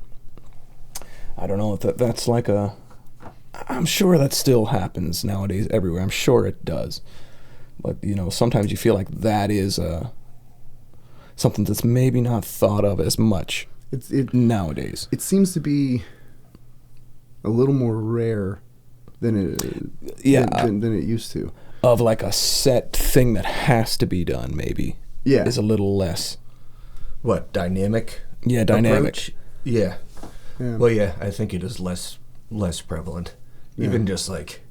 I don't know if that's like a... I'm sure that still happens nowadays everywhere. I'm sure it does. But, you know, sometimes you feel like that is something that's maybe not thought of as much nowadays. It seems to be a little more rare than it used to. Of like a set thing that has to be done, maybe. Yeah. Is a little less. What, dynamic? Yeah, dynamic. Approach? Yeah. Well, yeah, I think it is less prevalent. Even just like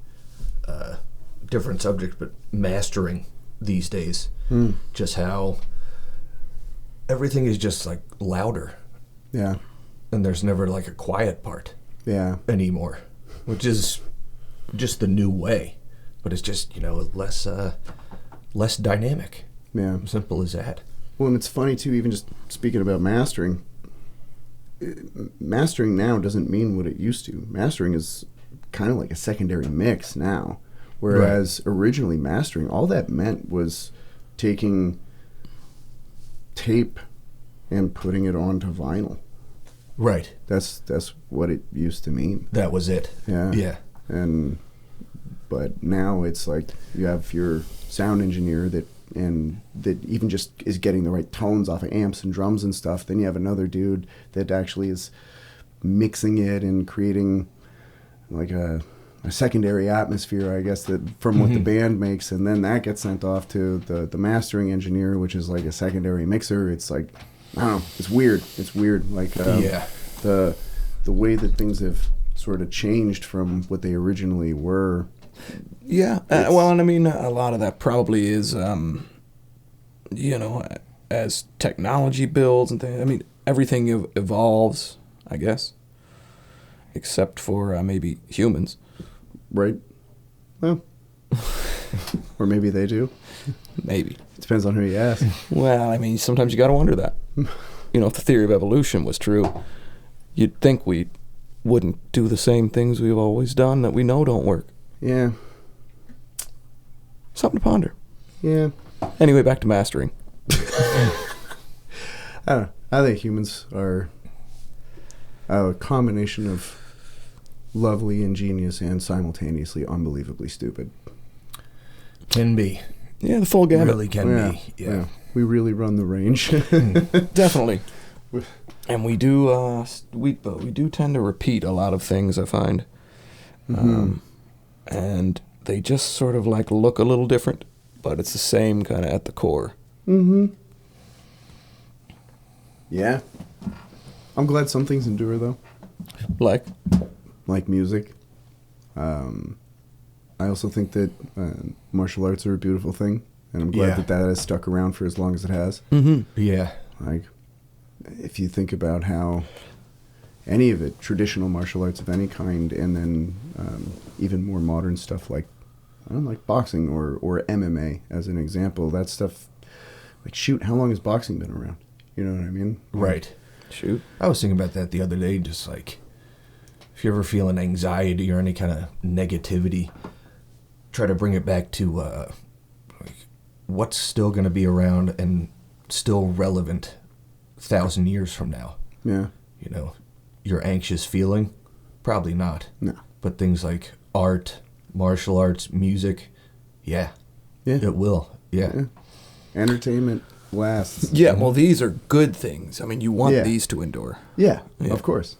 different subjects, but mastering these days. Just how everything is just like louder. Yeah. And there's never like a quiet part. Yeah. Anymore, which is just the new way. But it's just, you know, less dynamic. Yeah. Simple as that. Well, and it's funny too, even just speaking about mastering. Mastering now doesn't mean what it used to. Mastering is kind of like a secondary mix now. Whereas originally mastering, all that meant was taking tape and putting it onto vinyl. Right. That's what it used to mean. That was it. Yeah. Yeah. But now it's like you have your sound engineer that even just is getting the right tones off of amps and drums and stuff. Then you have another dude that actually is mixing it and creating like a secondary atmosphere, I guess, that from what the band makes, and then that gets sent off to the mastering engineer, which is like a secondary mixer. It's like, I don't know, it's weird. It's weird. Like the way that things have sort of changed from what they originally were. Yeah, well, and I mean, a lot of that probably is, you know, as technology builds and things. I mean, everything evolves, I guess, except for maybe humans. Right. Well, or maybe they do. Maybe. It depends on who you ask. Well, I mean, sometimes you got to wonder that. You know, if the theory of evolution was true, you'd think we wouldn't do the same things we've always done that we know don't work. Yeah. Something to ponder. Yeah. Anyway, back to mastering. I don't know. I think humans are a combination of lovely, ingenious, and simultaneously unbelievably stupid. Can be. Yeah, the full gamut. Really can be. Yeah. We really run the range. Definitely. And we do we do tend to repeat a lot of things, I find. And they just sort of like look a little different, but it's the same kind of at the core. Yeah. I'm glad some things endure, though. Like music. I also think that martial arts are a beautiful thing, and I'm glad that has stuck around for as long as it has. Yeah. Like, if you think about how any of it, traditional martial arts of any kind, and then even more modern stuff like, I don't know, like boxing or MMA as an example, that stuff, like, shoot, how long has boxing been around? You know what I mean? Right. Shoot. I was thinking about that the other day, just like, if you're ever feeling anxiety or any kind of negativity, try to bring it back to like, what's still going to be around and still relevant 1,000 years from now. Yeah. You know, your anxious feeling? Probably not. No. But things like art, martial arts, music, yeah. It will. Yeah. Entertainment lasts. Yeah, well, these are good things. I mean, you want these to endure. Yeah, of course.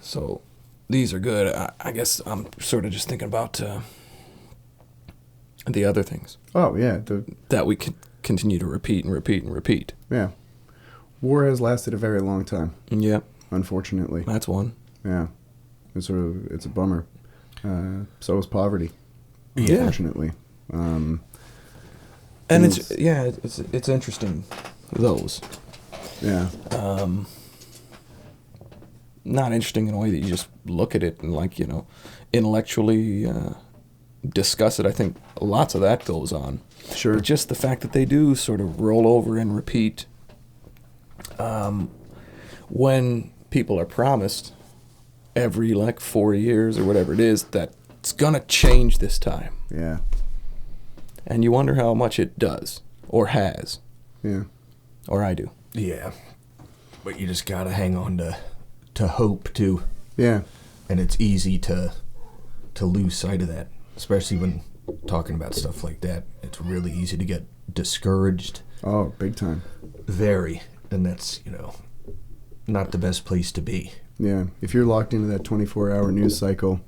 So these are good. I guess I'm sort of just thinking about the other things. Oh, yeah. That we can continue to repeat and repeat and repeat. Yeah. War has lasted a very long time. Yeah. Unfortunately. That's one. Yeah. It's a bummer. So is poverty. Yeah. Unfortunately. And it's interesting, those. Yeah. Not interesting in a way that you just look at it and, like, you know, intellectually discuss it. I think lots of that goes on. Sure. But just the fact that they do sort of roll over and repeat when people are promised every 4 years or whatever it is that it's going to change this time. Yeah. And you wonder how much it does or has. Yeah. Or I do. Yeah. But you just got to hang on to hope, too. Yeah. And it's easy to lose sight of that, especially when talking about stuff like that. It's really easy to get discouraged. Oh, big time. Very. And that's, not the best place to be. Yeah. If you're locked into that 24-hour news cycle,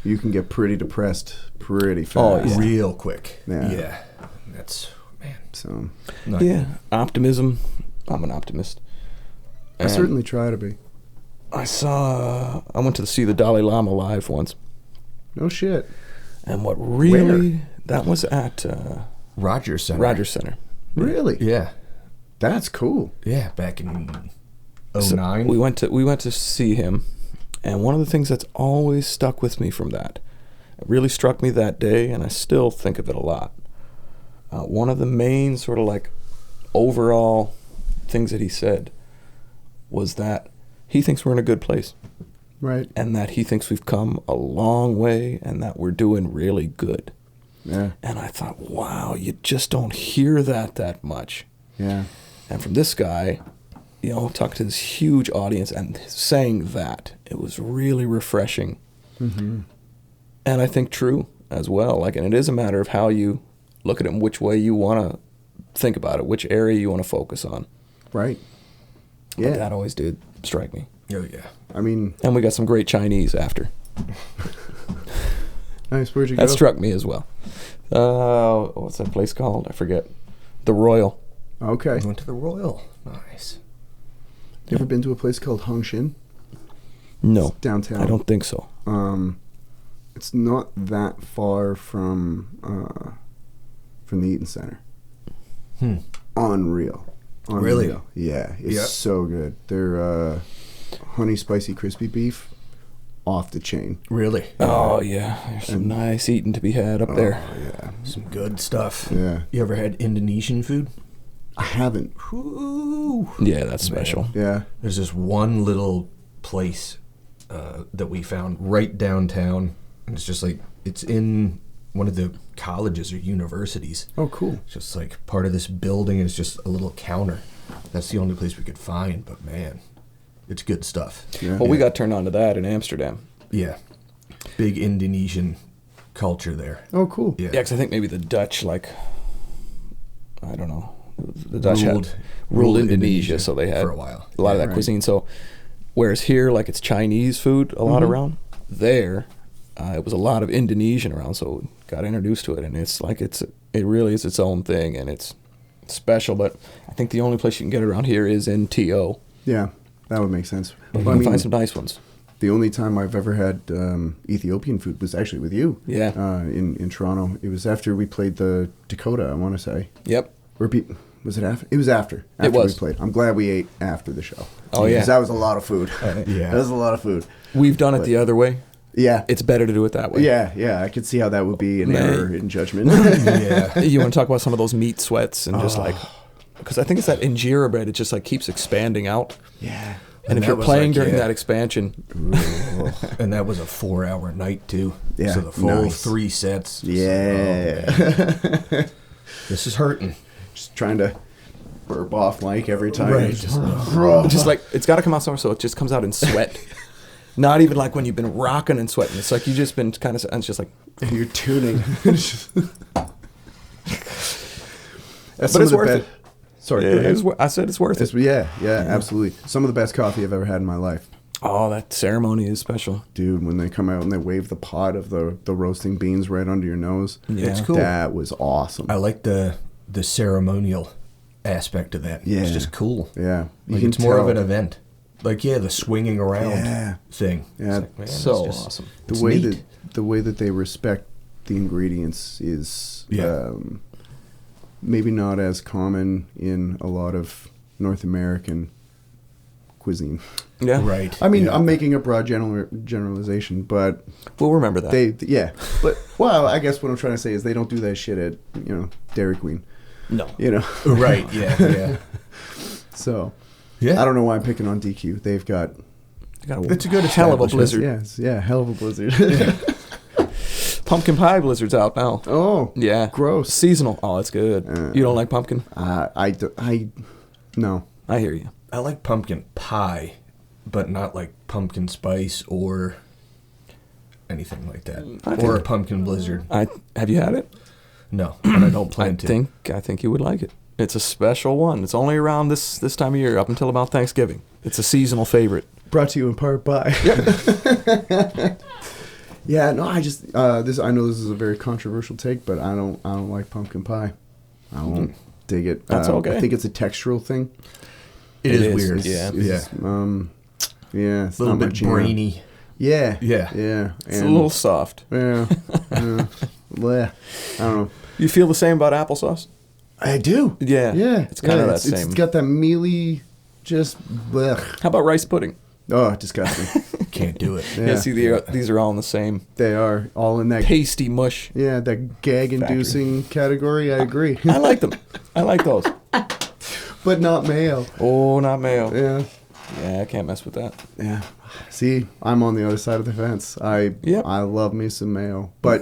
you can get pretty depressed pretty fast. Oh, yeah. Real quick. Yeah. That's, man. So, Yeah. Optimism. I'm an optimist. I certainly try to be. I went to see the Dalai Lama live once. No shit. And what really, that was at Rogers Center. Rogers Center. Really? Yeah. That's cool. Yeah, back in So 09. we went to see him, and one of the things that's always stuck with me from that, it really struck me that day, and I still think of it a lot. One of the main sort of overall things that he said was that he thinks we're in a good place. Right. And that he thinks we've come a long way and that we're doing really good. Yeah. And I thought, wow, you just don't hear that much. Yeah. And from this guy, talking to this huge audience and saying that, it was really refreshing. Mm-hmm. And I think true as well. And it is a matter of how you look at it and which way you want to think about it, which area you want to focus on. Right. But Yeah. that always did strike me. Oh, yeah. I mean, And we got some great Chinese after. nice. Where'd you go? That struck me as well. What's that place called? I forget. The Royal. Okay. We went to the Royal. Nice. You ever been to a place called Hung Shin? No. Downtown. I don't think so. It's not that far from the Eaton Center. Unreal. Really? Yeah, it's Yeah. so good. Their honey spicy crispy beef, off the chain. Really? Oh, yeah. There's some nice eating to be had up there. Oh, yeah. Some good stuff. Yeah. You ever had Indonesian food? I haven't. Ooh. Yeah, that's special. Yeah. There's this one little place that we found right downtown. And it's just it's in one of the colleges or universities. Oh, cool. It's just part of this building, and it's just a little counter. That's the only place we could find, but man, it's good stuff. Yeah. Well, we got turned on to that in Amsterdam. Yeah. Big Indonesian culture there. Oh, cool. Yeah. Yeah, because I think maybe the Dutch, I don't know. The Dutch ruled Indonesia, so they had for a while. a lot of that right. cuisine. So, whereas here, it's Chinese food a lot around, there, it was a lot of Indonesian around, so got introduced to it, and it's it really is its own thing, and it's special. But I think the only place you can get it around here is in TO. Yeah, that would make sense. You Well, can find some nice ones. the only time I've ever had Ethiopian food was actually with you. Yeah. In Toronto. It was after we played the Dakota, I want to say. Yep. Was it after? It was after. It was. We played. I'm glad we ate after the show. Oh, yeah. Because that was a lot of food. Yeah. That was a lot of food. We've done it the other way. Yeah. It's better to do it that way. Yeah. I could see how that would be an error in judgment. Yeah. You want to talk about some of those meat sweats and just because I think it's that injera bread. It just keeps expanding out. Yeah. And if that you're was playing during yeah. that expansion, And that was a 4-hour night too. Yeah, So the full nice. 3 sets. Yeah. This is hurting. Just trying to burp off Mike every time. Right. Just- just it's got to come out somewhere, so it just comes out in sweat. Not even when you've been rocking and sweating. It's you've just been kind of, and it's just you're tuning. But it's worth it. Sorry. Yeah, go ahead. I said it's worth it. Yeah, absolutely. Some of the best coffee I've ever had in my life. Oh, that ceremony is special. Dude, when they come out and they wave the pot of the roasting beans right under your nose. Yeah. It's cool. That was awesome. I like the ceremonial aspect of that. Yeah. It's just cool. Yeah. It's more of an event. the swinging around Yeah. thing. Yeah. It's man, So it's just- awesome. The it's way neat. the way that they respect the ingredients is Yeah. maybe not as common in a lot of North American cuisine. Yeah. Right. I mean, yeah. I'm making a broad generalization, but We'll remember that. But well, I guess what I'm trying to say is they don't do that shit at Dairy Queen. No. Right. Yeah. So Yeah. I don't know why I'm picking on DQ. They've got It's a good hell of a establishment. blizzard. hell of a blizzard. Pumpkin pie blizzard's out now. Oh, Yeah. gross. Seasonal. Oh, it's good. You don't like pumpkin? No. I hear you. I like pumpkin pie, but not like pumpkin spice or anything like that. Or a pumpkin blizzard. Have you had it? No, and I don't plan to. I think you would like it. It's a special one. It's only around this time of year, up until about Thanksgiving. It's a seasonal favorite. Brought to you in part by. Yeah, no, I just I know this is a very controversial take, but I don't like pumpkin pie. I don't dig it. That's okay. I think it's a textural thing. It is weird. Yeah. It's, it's A little not my bit jam. brainy. Yeah. Yeah. It's a little soft. Yeah. Bleh. I don't know. You feel the same about applesauce? I do. Yeah. Yeah. It's kind of that same. It's got that mealy, just blech. How about rice pudding? Oh, disgusting. Can't do it. Yeah, see, these are all in the same They are all in that. pasty mush. Yeah, that gag-inducing category. I agree. I like them. I like those. But not mayo. Oh, not mayo. Yeah. Yeah, I can't mess with that. Yeah. See, I'm on the other side of the fence. I love me some mayo. But,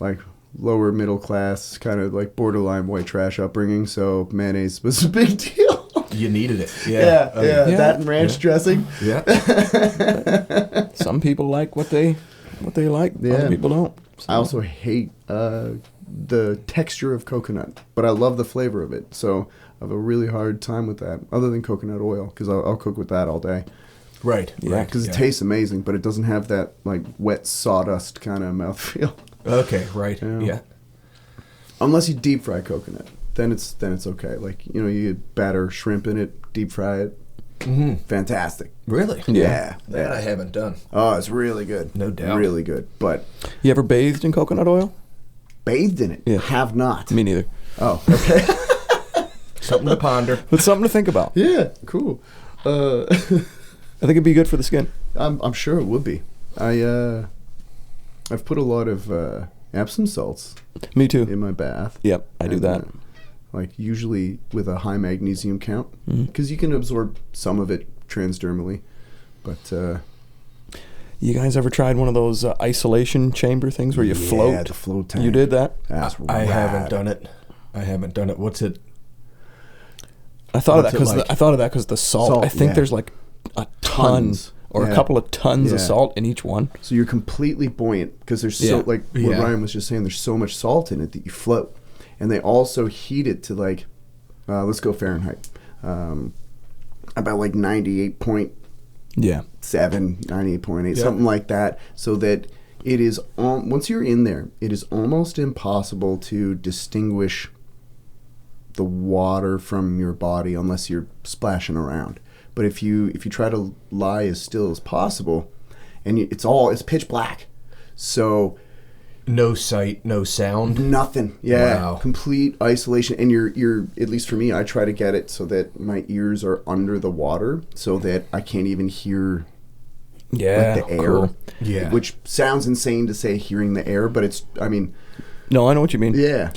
like lower middle class, kind of like borderline white trash upbringing, so mayonnaise was a big deal. You needed it. Yeah. Yeah. That and ranch dressing. Yeah. Some people like what they like. Yeah. Other people don't. So. I also hate the texture of coconut, but I love the flavor of it. So I have a really hard time with that, other than coconut oil, because I'll cook with that all day. Right. Yeah, Because it tastes amazing, but it doesn't have that like wet sawdust kind of mouthfeel. Okay. Right. Yeah. Unless you deep fry coconut, then it's okay. Like you batter shrimp in it, deep fry it. Mm-hmm. Fantastic. Really? Yeah. That I haven't done. Oh, it's really good. No doubt. Really good. But You ever bathed in coconut oil? bathed in it? Yeah. Have not. Me neither. Oh, okay. Something to ponder. But something to think about. Yeah, cool. I think it'd be good for the skin. I'm sure it would be. I've put a lot of Epsom salts Me too. in my bath. Yep, I do And, that. like usually with a high magnesium count, because you can absorb some of it transdermally. But You guys ever tried one of those isolation chamber things where you float? Yeah, the float tank. You did that? That's I haven't rad. done it. What's it? I thought of that What's it because like? I thought of that because the salt. I think there's like a ton Tons. or Yeah. a couple of tons of Yeah. salt in each one. So you're completely buoyant because there's so Yeah. like what Yeah. Ryan was just saying. There's so much salt in it that you float, and they also heat it to like let's go Fahrenheit, about like 98.7, Yeah. 98.8, Yeah. something like that. So that it is once you're in there, it is almost impossible to distinguish the water from your body unless you're splashing around. But if you try to lie as still as possible, and it's pitch black, so No sight, no sound. nothing. Yeah, Wow. complete isolation. And you're at least for me, I try to get it so that my ears are under the water, so that I can't even hear Yeah. like the air. Cool. Yeah. Which sounds insane to say hearing the air, but it's. I mean, No, I know what you mean. yeah.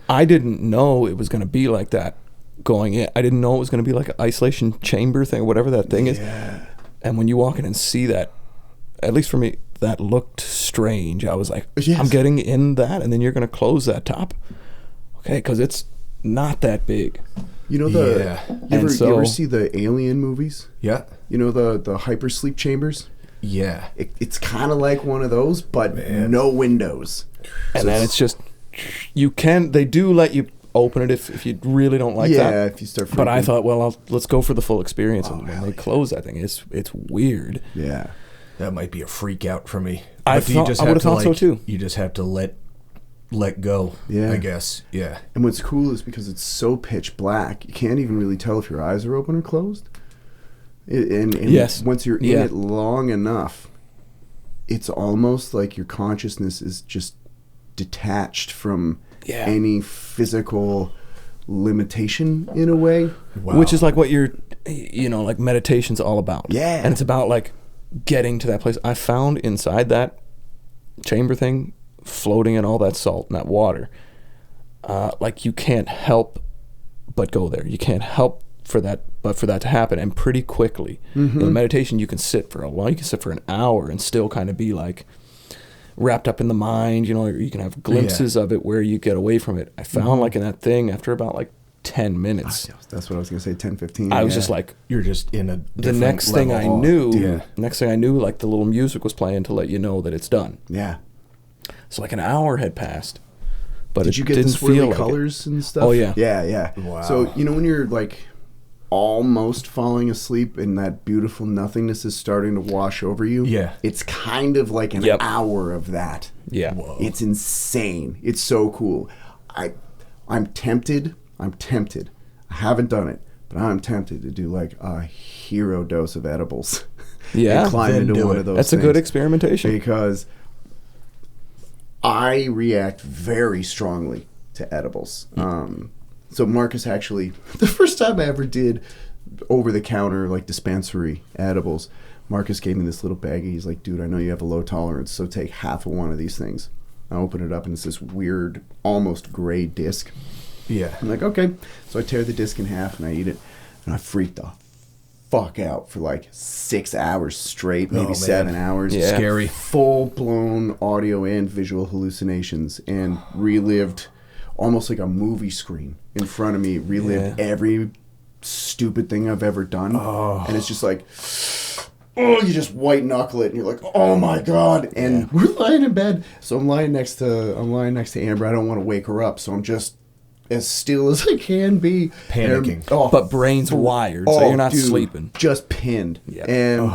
I didn't know it was going to be like that going in. I didn't know it was going to be like an isolation chamber thing, whatever that thing is. Yeah. And when you walk in and see that, at least for me, that looked strange. I was like, Yes. I'm getting in that, and then you're going to close that top. Okay, because it's not that big. You know Yeah. And you so- ever see the Alien movies? Yeah. You know the hypersleep chambers? Yeah. It's kind of like one of those, but Man. no windows. And So then it's just, they do let you open it if you really don't like yeah, that. if you start. But I freaking- thought, well, let's go for the full experience. And when hell they yeah. close that thing, it's weird. Yeah. That might be a freak out for me. I But do you thought- just I have would've to, thought so, like- too. You just have to let go. Yeah. I guess. Yeah. And what's cool is because it's so pitch black, you can't even really tell if your eyes are open or closed. And Yes. once you're in Yeah. it long enough, it's almost like your consciousness is just detached from Yeah. any physical limitation in a way. Wow. Which is like what you're, like meditation's all about. Yeah. And it's about like getting to that place. I found inside that chamber thing, floating in all that salt and that water, like you can't help but go there. You can't help for that to happen, and pretty quickly. In meditation, you can sit for a while. You can sit for an hour and still kind of be like wrapped up in the mind. Or you can have glimpses of it where you get away from it. I found like in that thing after about like 10 minutes. That's what I was gonna say. 10, 15. I was just like, you're just in a the next thing I knew, like the little music was playing to let you know that it's done. Yeah. So like an hour had passed, but did you get didn't the swirly feel like colors and stuff? Oh yeah. Yeah. Wow. So when you're like almost falling asleep and that beautiful nothingness is starting to wash over you, it's kind of like an hour of that. Yeah. Whoa. It's insane. It's so cool. I'm tempted. I haven't done it, but I'm tempted to do like a hero dose of edibles. Yeah. And climb into one of those. That's a good experimentation. Because I react very strongly to edibles. So Marcus actually, the first time I ever did over-the-counter, like dispensary edibles, Marcus gave me this little baggie. He's like, dude, I know you have a low tolerance, so take half of one of these things. I open it up, and it's this weird, almost gray disc. Yeah. I'm like, okay. So I tear the disc in half, and I eat it, and I freaked the fuck out for like 6 hours straight, maybe 7 hours. Yeah. Scary. Full-blown audio and visual hallucinations, and relived almost like a movie screen in front of me, relived every stupid thing I've ever done. And it's just like, you just white knuckle it, and you're like, oh my God. And we're lying in bed. So I'm lying next to Amber. I don't want to wake her up, so I'm just as still as I can be. Panicking. But brain's wired, so you're not sleeping. Just pinned. Yeah. And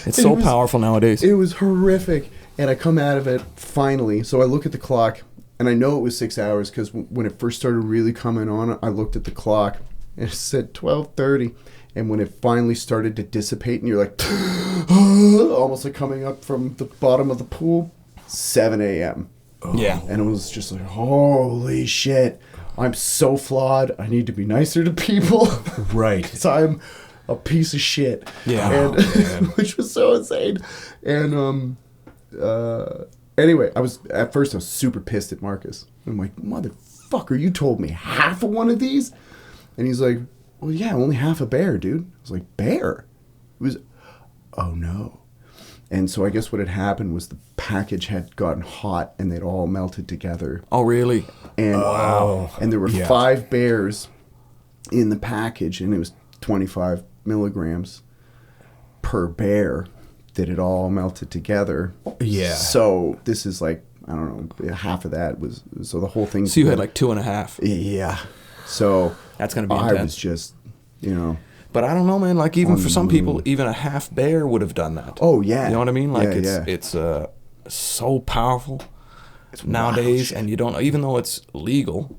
it's so powerful nowadays. It was horrific. And I come out of it finally. So I look at the clock, and I know it was 6 hours because when it first started really coming on, I looked at the clock and it said 12:30. And when it finally started to dissipate, and you're like, almost like coming up from the bottom of the pool, 7 a.m. Yeah. And it was just like, holy shit, I'm so flawed. I need to be nicer to people. Right. So I'm a piece of shit. Yeah. And, which was so insane. And anyway, at first I was super pissed at Marcus. I'm like, motherfucker, you told me half of one of these? And he's like, well, yeah, only half a bear, dude. I was like, bear? It was, oh no. And so I guess what had happened was the package had gotten hot and they'd all melted together. Oh, really? And and there were 5 bears in the package, and it was 25 milligrams per bear that it all melted together. Yeah. So this is like, I don't know, half of that was, so the whole thing. So you had like 2.5. Yeah. So that's going to be intense. I was just, But I don't know, man. Like even for some people, even a half bear would have done that. Oh yeah. You know what I mean? Like Yeah, it's so powerful nowadays, wild. and you don't, even though it's legal,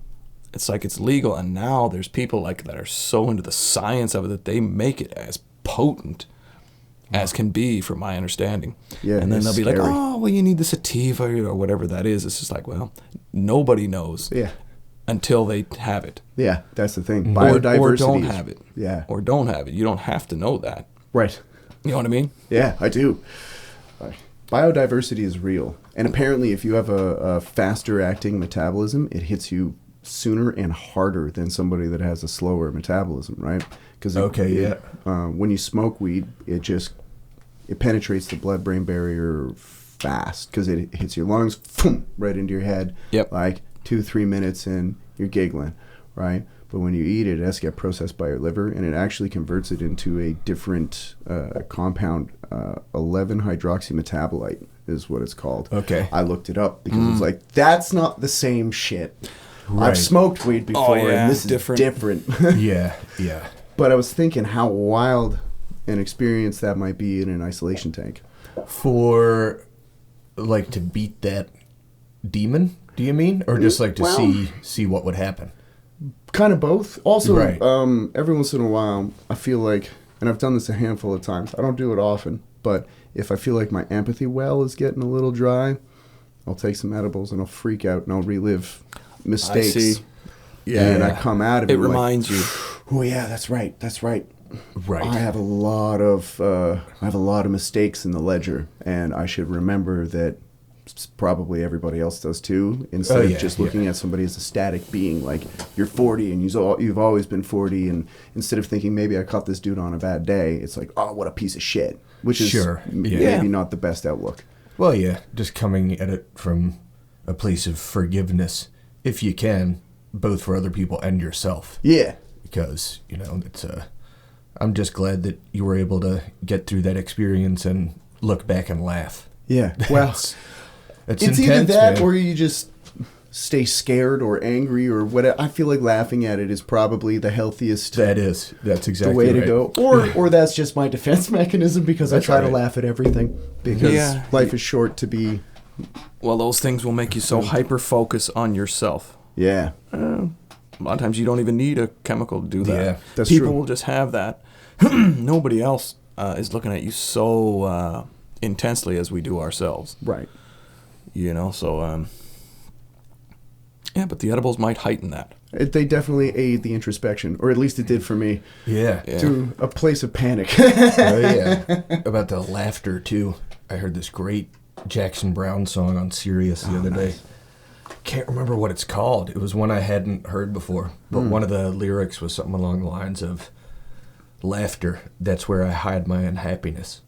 it's like it's legal, and now there's people like that are so into the science of it that they make it as potent as can be, from my understanding. Yeah. And then they'll be like, scary. oh, well, you need the sativa or whatever that is. It's just like, well, nobody knows. Yeah. Until they have it. Yeah, that's the thing. Or Biodiversity. don't have it. Yeah. Or don't have it. You don't have to know that. Right. You know what I mean? Yeah, I do. Biodiversity is real. And apparently if you have a faster acting metabolism, it hits you sooner and harder than somebody that has a slower metabolism, right? Because when you smoke weed, it penetrates the blood-brain barrier fast because it hits your lungs right into your head. Yep. Like 2-3 minutes and you're giggling, right? But when you eat it, it has to get processed by your liver, and it actually converts it into a different compound, 11-hydroxymetabolite is what it's called. Okay. I looked it up because it's like, that's not the same shit. Right. I've smoked weed before, and this different. is different. Yeah. But I was thinking how wild an experience that might be in an isolation tank. For, like, to beat that demon, do you mean? Or just like to see what would happen? Kind of both. Also, Right. every once in a while, I feel like, and I've done this a handful of times, I don't do it often, but if I feel like my empathy well is getting a little dry, I'll take some edibles and I'll freak out and I'll relive mistakes. I see. and I come out of it. It reminds you. Oh yeah, that's right. Right. I have a lot of mistakes in the ledger, and I should remember that. Probably everybody else does too. Instead of just looking at somebody as a static being, like you're 40 and you've always been 40, and instead of thinking maybe I caught this dude on a bad day, it's like, oh, what a piece of shit, which is maybe not the best outlook. Well, yeah, just coming at it from a place of forgiveness, if you can, both for other people and yourself. Yeah, because it's I'm just glad that you were able to get through that experience and look back and laugh. Yeah, well. It's intense, either that, man. Or you just stay scared or angry or whatever. I feel like laughing at it is probably the healthiest. That's exactly the way to go. Or that's just my defense mechanism, because I try to laugh at everything, because life is short to be. Well, those things will make you so hyper focus on yourself. Yeah. A lot of times you don't even need a chemical to do that. Yeah, that's People true. will just have that. Nobody else is looking at you so intensely as we do ourselves. Right. So, but the edibles might heighten that. They definitely aid the introspection, or at least it did for me. Yeah. To a place of panic. Oh, yeah. About the laughter, too. I heard this great Jackson Browne song on Sirius the other day. Can't remember what it's called. It was one I hadn't heard before, but one of the lyrics was something along the lines of, laughter, that's where I hide my unhappiness.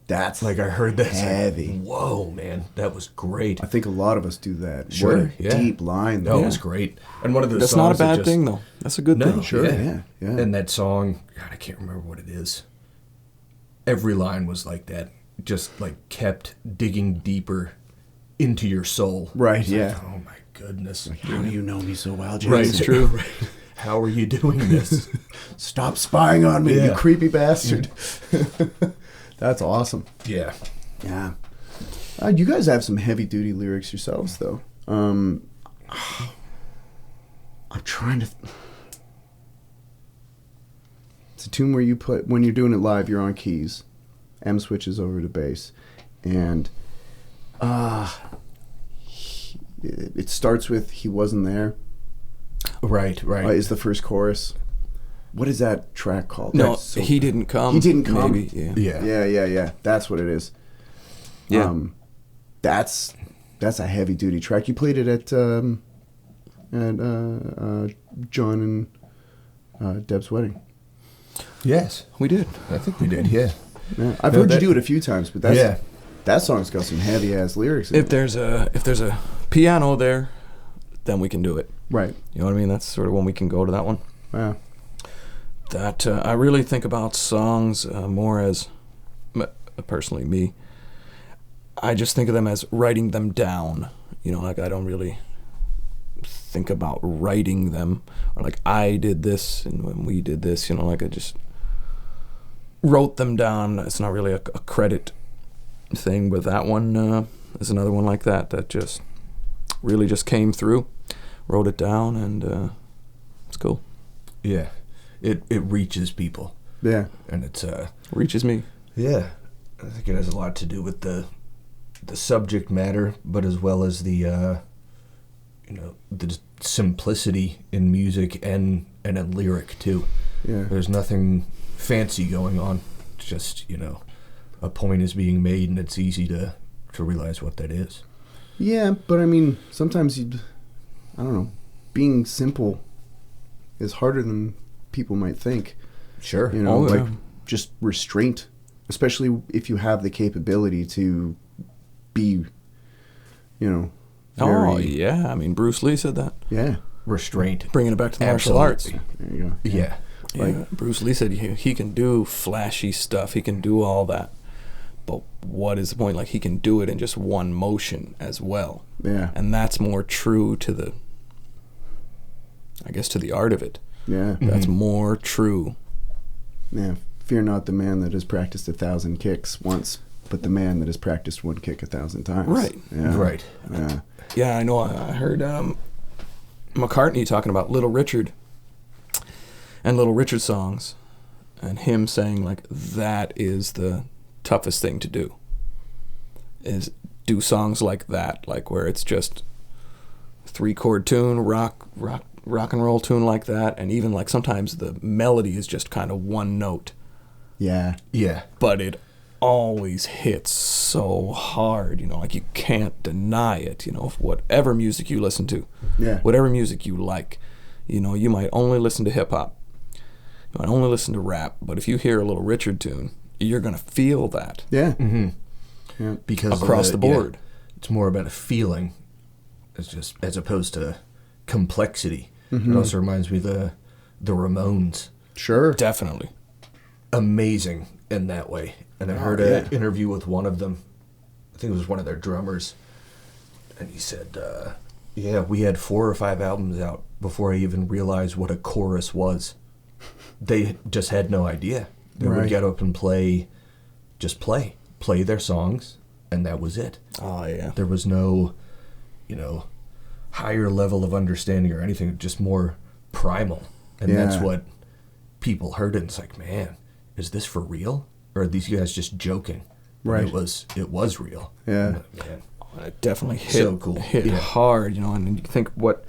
That's like, I heard that. Heavy. Like, whoa, man, that was great. I think a lot of us do that. Sure, what a deep line, though. That was great. And one of those That's songs not a bad thing, though. That's a good thing. Sure, yeah. And that song, God, I can't remember what it is. Every line was like that. Just, like, kept digging deeper into your soul. Right, Like, oh, my goodness. Like, how do you know me so well, Jason? Right, it's true. Right. How are you doing this? Stop spying on me, you creepy bastard. That's awesome. Yeah. Yeah. You guys have some heavy-duty lyrics yourselves, though. I'm trying to... It's a tune where you play... When you're doing it live, you're on keys. M switches over to bass. And... it starts with, he wasn't there. Right. Is the first chorus. What is that track called? No, he didn't come. He didn't come? Maybe, Yeah. That's what it is. Yeah. That's a heavy duty track. You played it at John and Deb's wedding. Yes. We did. I think we did, yeah. I've heard you do it a few times, but that song's got some heavy ass lyrics in if there's a piano there, then we can do it. Right. You know what I mean? That's sort of when we can go to that one. Yeah. That I really think about songs more as, personally me, I just think of them as writing them down. Like I don't really think about writing them, or like I did this and when we did this, like I just wrote them down. It's not really a credit thing, but that one is another one like that just really just came through, wrote it down, and it's cool. Yeah. It reaches people. Yeah. And it's reaches me. Yeah. I think it has a lot to do with the subject matter, but as well as the the simplicity in music and in lyric too. Yeah. There's nothing fancy going on. It's just, a point is being made and it's easy to realize what that is. Yeah, but I mean, sometimes I don't know, being simple is harder than people might think. Sure. Just restraint, especially if you have the capability to be, very... Oh, yeah. I mean, Bruce Lee said that. Yeah. Restraint. Bringing it back to the martial arts. There you go. Yeah. Bruce Lee said he can do flashy stuff. He can do all that. But what is the point? Like, he can do it in just one motion as well. Yeah. And that's more true to the art of it. Yeah. That's more true. Yeah. Fear not the man that has practiced 1,000 kicks once, but the man that has practiced one kick 1,000 times. Right. Yeah. Right. Yeah. Yeah, I know. I heard McCartney talking about Little Richard and Little Richard songs, and him saying, like, that is the toughest thing to do, is do songs like that, like where it's just 3-chord tune, rock rock and roll tune like that, and even like sometimes the melody is just kind of one note. Yeah. Yeah. But it always hits so hard, like you can't deny it, whatever music you listen to, whatever music you like, you might only listen to hip-hop, you might only listen to rap, but if you hear a Little Richard tune, you're going to feel that. Yeah. Mm-hmm. Yeah. Because across the board. Yeah, it's more about a feeling, it's just as opposed to complexity. Mm-hmm. It also reminds me of the Ramones. Sure. Definitely. Amazing in that way. And I heard an interview with one of them. I think it was one of their drummers. And he said, we had 4 or 5 albums out before I even realized what a chorus was. They just had no idea. They would get up and play their songs, and that was it. Oh, yeah. There was no, higher level of understanding or anything, just more primal. And that's what people heard, and it's like, man, is this for real? Or are these guys just joking? Right. And it was real. Yeah. Man. It definitely hit, so cool. hit hard, and you think what,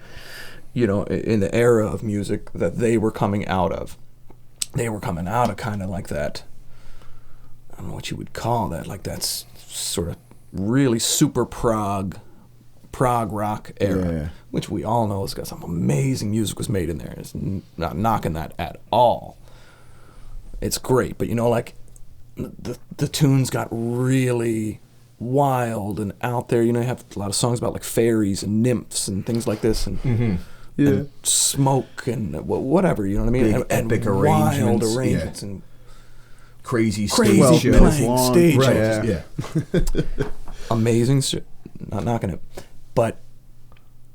in the era of music that they were coming out of. They were coming out of kind of like that, I don't know what you would call that, like that's sort of really super prog rock era, which we all know has got some amazing music was made in there. It's not knocking that at all. It's great, but like the tunes got really wild and out there. You have a lot of songs about like fairies and nymphs and things like this, and and smoke and whatever, you know what I mean? Big and epic wild arrangements, and crazy playing shows. stage Right. shows. Amazing, not knocking it, but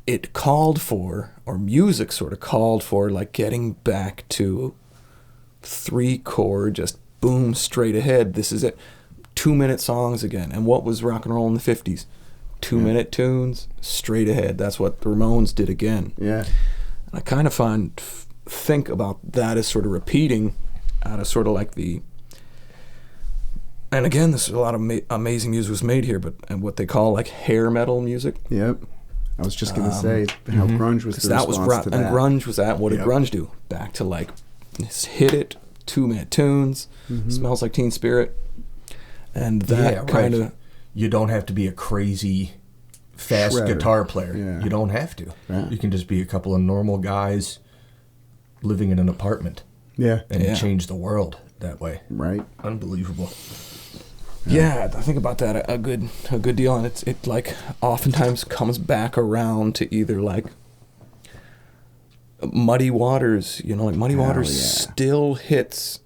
it called for, or music sort of called for, like getting back to 3-chord, just boom, straight ahead. This is it. 2-minute songs again. And what was rock and roll in the 50s? 2-minute tunes, straight ahead. That's what the Ramones did again. Yeah. And I kind of think about that as sort of repeating out of sort of like the, and again, there's a lot of amazing music was made here, and what they call like hair metal music. Yep. I was just going to say how grunge was the response to that. And grunge was that. What did grunge do? Back to like, hit it, 2-minute tunes, Smells Like Teen Spirit. And that kind of... You don't have to be a crazy, fast guitar player. Yeah. You don't have to. Yeah. You can just be a couple of normal guys living in an apartment. Yeah. And change the world that way. Right. Unbelievable. Yeah, I think about that a good deal, and it like oftentimes comes back around to either like Muddy Waters, like Muddy Waters still hits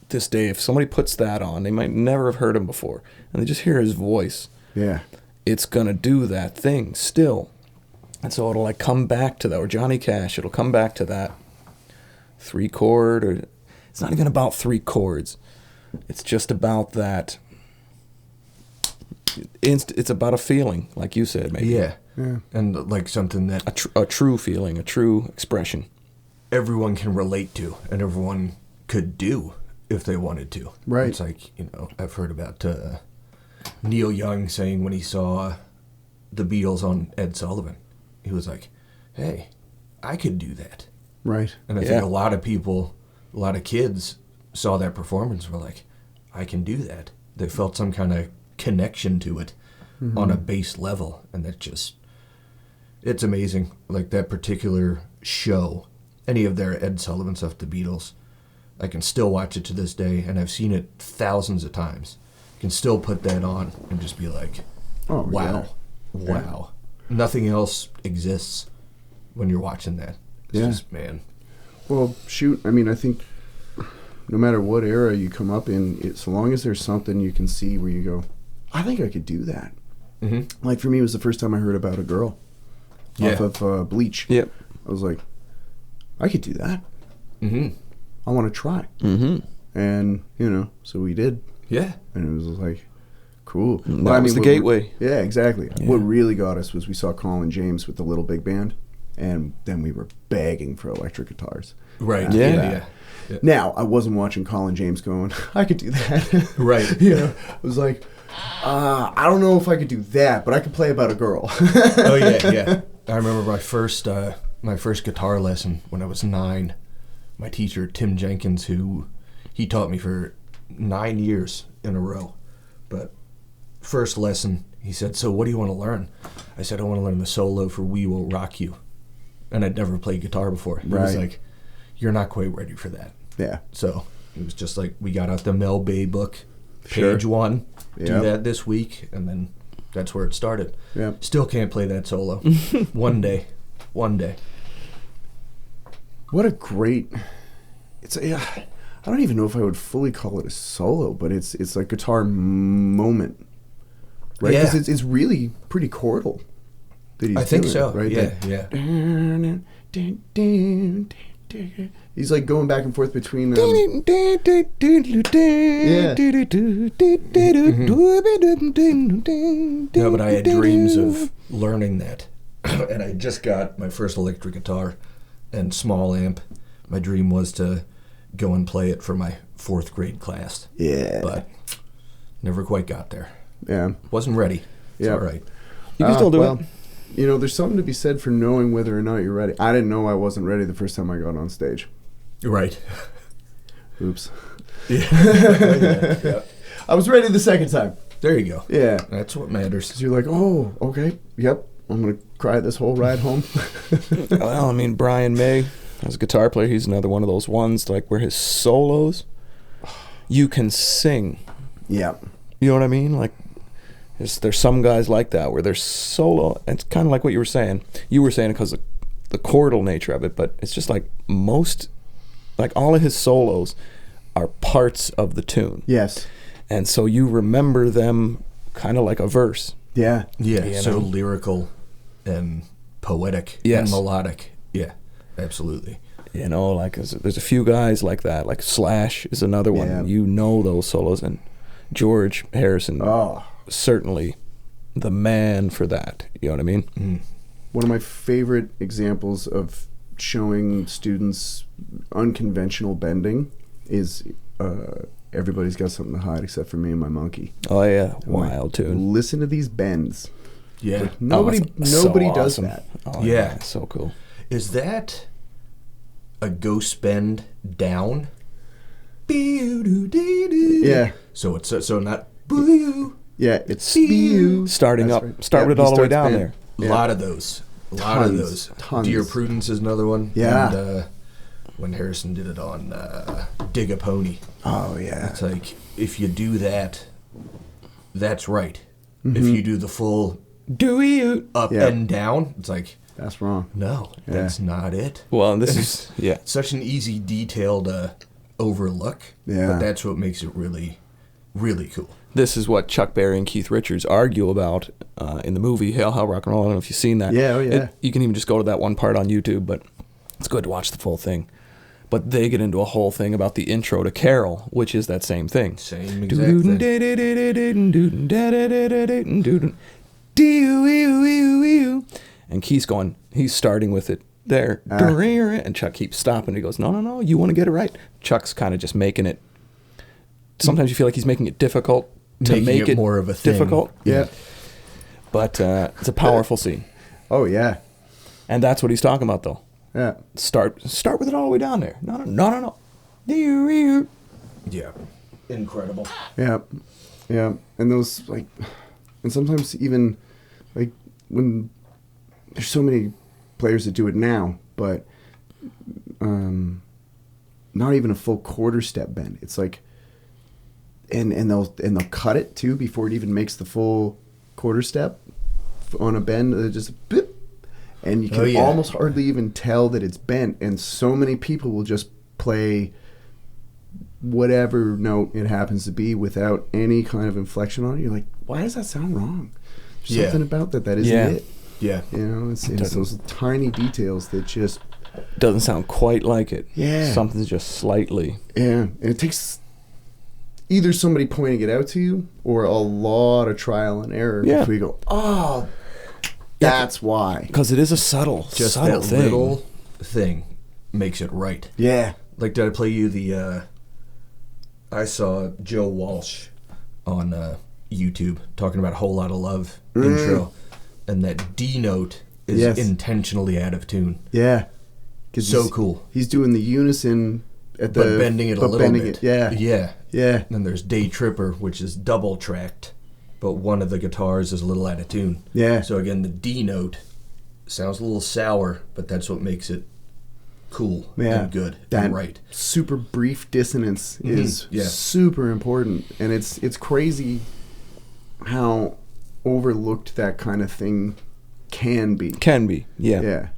this day. If somebody puts that on, they might never have heard him before, and they just hear his voice. Yeah, it's gonna do that thing still, and so it'll like come back to that. Or Johnny Cash, it'll come back to that 3-chord, or it's not even about 3 chords. It's just about that. It's about a feeling, like you said, maybe. Yeah. And like something that a true feeling, a true expression, everyone can relate to, and everyone could do if they wanted to. Right. It's like, I've heard about Neil Young saying when he saw the Beatles on Ed Sullivan, he was like, "Hey, I could do that." Right. And I think a lot of people, a lot of kids saw that performance and were like, "I can do that." They felt some kind of connection to it on a base level, and that just, it's amazing. Like that particular show, any of their Ed Sullivan stuff, the Beatles, I can still watch it to this day, and I've seen it thousands of times. I can still put that on and just be like, wow. Nothing else exists when you're watching that. It's just, man. Well, shoot, I mean, I think no matter what era you come up in, so long as there's something you can see where you go, I think I could do that. Mm-hmm. Like for me, it was the first time I heard About a Girl off of Bleach. Yep. I was like, I could do that. Mm-hmm. I want to try. Mm-hmm. And, so we did. Yeah. And it was like, cool. That was the gateway. Yeah, exactly. Yeah. What really got us was we saw Colin James with the Little Big Band, and then we were begging for electric guitars. Right. Yeah. Now, I wasn't watching Colin James going, I could do that. Right. I was like, I don't know if I could do that, but I could play About a Girl. Oh, yeah. I remember my first my first guitar lesson when I was 9. My teacher, Tim Jenkins, he taught me for 9 years in a row. But first lesson, he said, "So what do you want to learn?" I said, "I want to learn the solo for We Will Rock You." And I'd never played guitar before. He was like, "You're not quite ready for that." Yeah. So it was just like, we got out the Mel Bay book, page 1, do that this week, and then that's where it started. Yeah. Still can't play that solo. One day. What a great... I don't even know if I would fully call it a solo, but it's like guitar moment, right? Yeah. Because it's really pretty chordal. That he's I think doing, so. right? Yeah. He's like going back and forth between. Yeah. No, but I had dreams of learning that. And I just got my first electric guitar and small amp. My dream was to go and play it for my 4th grade class. Yeah. But never quite got there. Yeah. Wasn't ready. It's all right. You can still do it. You know, there's something to be said for knowing whether or not you're ready. I didn't know I wasn't ready the first time I got on stage. Right. Oops. Yeah. I was ready the second time. There you go. Yeah. That's what matters. 'Cause you're like, oh, okay, yep, I'm going to cry this whole ride home. Well, I mean, Brian May, as a guitar player, he's another one of those ones like where his solos, you can sing. Yeah. You know what I mean? Like, there's some guys like that where their solo, it's kind of like what you were saying. You were saying it because of the chordal nature of it, but it's just like all of his solos are parts of the tune. Yes. And so you remember them kind of like a verse. Yeah. Yeah, You so know? lyrical and poetic Yes. and melodic. Yeah, absolutely. You know, like there's a few guys like that. Like Slash is another one. Yeah. You know those solos, and George Harrison, Oh. certainly the man for that. You know what I mean? Mm. One of my favorite examples of showing students unconventional bending is Everybody's Got Something to Hide Except for Me and My Monkey. Oh yeah, I'm like, wild tune. Listen to these bends. Yeah. Like, nobody it's so does awesome. that. Oh, Yeah. it's so cool. Is that a ghost bend down? Yeah. So it's so not boo. Yeah, it's spew. Starting That's up, right. start Yeah, with it he all the way starts down bend. there. A Yeah. lot of those. Tons. Dear Prudence is another one. Yeah. And when Harrison did it on Dig a Pony. Oh, yeah. It's like, if you do that, that's right. Mm-hmm. If you do the full Do you? up Yeah. and down, it's like, That's wrong. no, Yeah. that's not it. Well, and this is Such an easy detail to overlook. Yeah. But that's what makes it really, really cool. This is what Chuck Berry and Keith Richards argue about in the movie Hail, Hail, Rock and Roll. I don't know if you've seen that. Yeah, oh, yeah. You can even just go to that one part on YouTube, but it's good to watch the full thing. But they get into a whole thing about the intro to Carol, which is that same thing. Same exact thing. And Keith's going, he's starting with it there. And Chuck keeps stopping. He goes, no, you want to get it right. Chuck's kind of just making it. Sometimes you feel like he's making it difficult to Making make it more of a thing. difficult. Yeah. But it's a powerful scene. Oh, yeah. And that's what he's talking about, though. Yeah. Start with it all the way down there. No. Yeah. Incredible. Yeah. Yeah. And those, like, and sometimes even, like, when there's so many players that do it now, but not even a full quarter step bend. It's like, and they'll cut it too before it even makes the full quarter step on a bend. Just bip, and you can almost hardly even tell that it's bent. And so many people will just play whatever note it happens to be without any kind of inflection on it. You're like, why does that sound wrong? There's something about that isn't it. Yeah. You know, it's those tiny details that just Doesn't sound quite like it. Yeah. Something's just slightly. Yeah, and it takes either somebody pointing it out to you or a lot of trial and error before you go, oh, that's why. Because it is a subtle Just subtle that thing. little thing makes it right. Yeah. Like, did I play you the, I saw Joe Walsh on YouTube talking about a Whole Lot of Love intro, and that D note is intentionally out of tune. Yeah. So cool. He's doing the unison at the... But bending it a little bit. Yeah. Yeah. Then there's Day Tripper, which is double tracked, but one of the guitars is a little out of tune. Yeah. So again, the D note sounds a little sour, but that's what makes it cool and good and right. Super brief dissonance is super important, and it's crazy how overlooked that kind of thing can be. Yeah,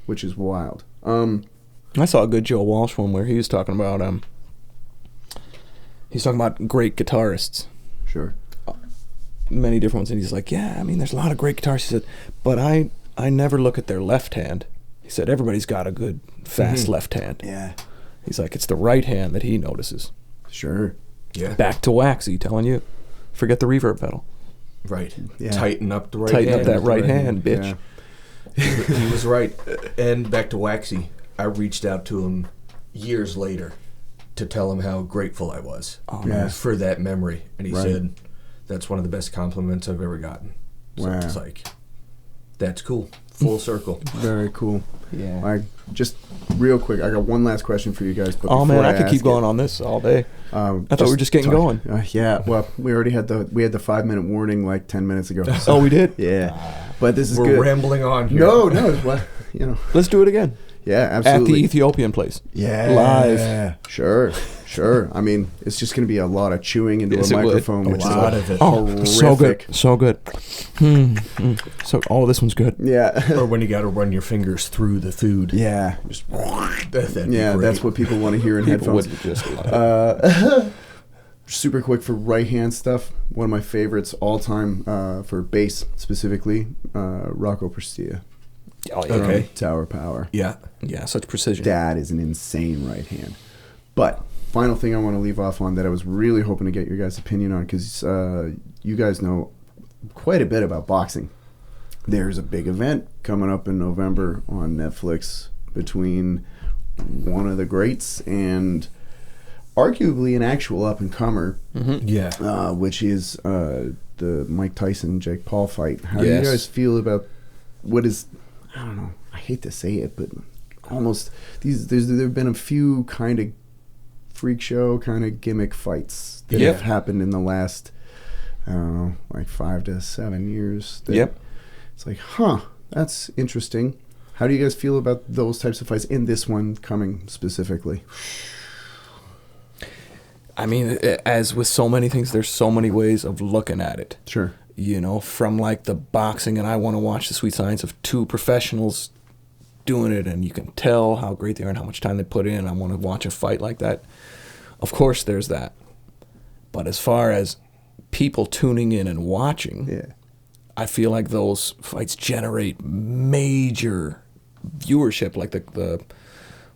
which is wild. I saw a good Joe Walsh one where he was talking about great guitarists. Sure. Many different ones, and he's like, yeah, I mean, there's a lot of great guitarists. He said, but I never look at their left hand. He said everybody's got a good fast left hand. Yeah. He's like, it's the right hand that he notices. Sure. Yeah. Back to waxy, telling you, forget the reverb pedal. Right. Yeah. Tighten up the right Tighten hand. up that right hand, bitch. Yeah. He was right. And back to Waxy, I reached out to him years later to tell him how grateful I was for that memory. And he said, that's one of the best compliments I've ever gotten. So it's like, that's cool. Full circle. Very cool. Yeah. I just real quick, I got one last question for you guys. But Oh man, I could keep ask going on this all day. I thought we were just getting going. Yeah. Well, we already had the 5-minute warning like 10 minutes ago. Oh, we did. Yeah. But this is We're good. rambling on here. No. Well, Let's do it again. Yeah, absolutely. At the Ethiopian place. Yeah. Live. Sure. I mean, it's just going to be a lot of chewing into a microphone, which is of it. horrific. So good. So, this one's good. Yeah. Or when you got to run your fingers through the food. Yeah. That's what people want to hear in People headphones. would just love it. Super quick for right hand stuff. One of my favorites all time for bass specifically, Rocco Prestia. Oh, yeah. Okay. Tower Power. Yeah. Yeah, such precision. That is an insane right hand. But final thing I want to leave off on that I was really hoping to get your guys' opinion on, because you guys know quite a bit about boxing. There's a big event coming up in November on Netflix between one of the greats and arguably an actual up-and-comer, Yeah. which is the Mike Tyson-Jake Paul fight. How do you Yes. guys feel about what is, I don't know, I hate to say it, but almost there have been a few kind of freak show, kind of gimmick fights that have happened in the last, I don't know, like 5 to 7 years. It's like, that's interesting. How do you guys feel about those types of fights in this one coming specifically? I mean, as with so many things, there's so many ways of looking at it. Sure. From like the boxing, and I want to watch the sweet science of two professionals doing it, and you can tell how great they are and how much time they put in. I want to watch a fight like that. Of course, there's that. But as far as people tuning in and watching, I feel like those fights generate major viewership, like the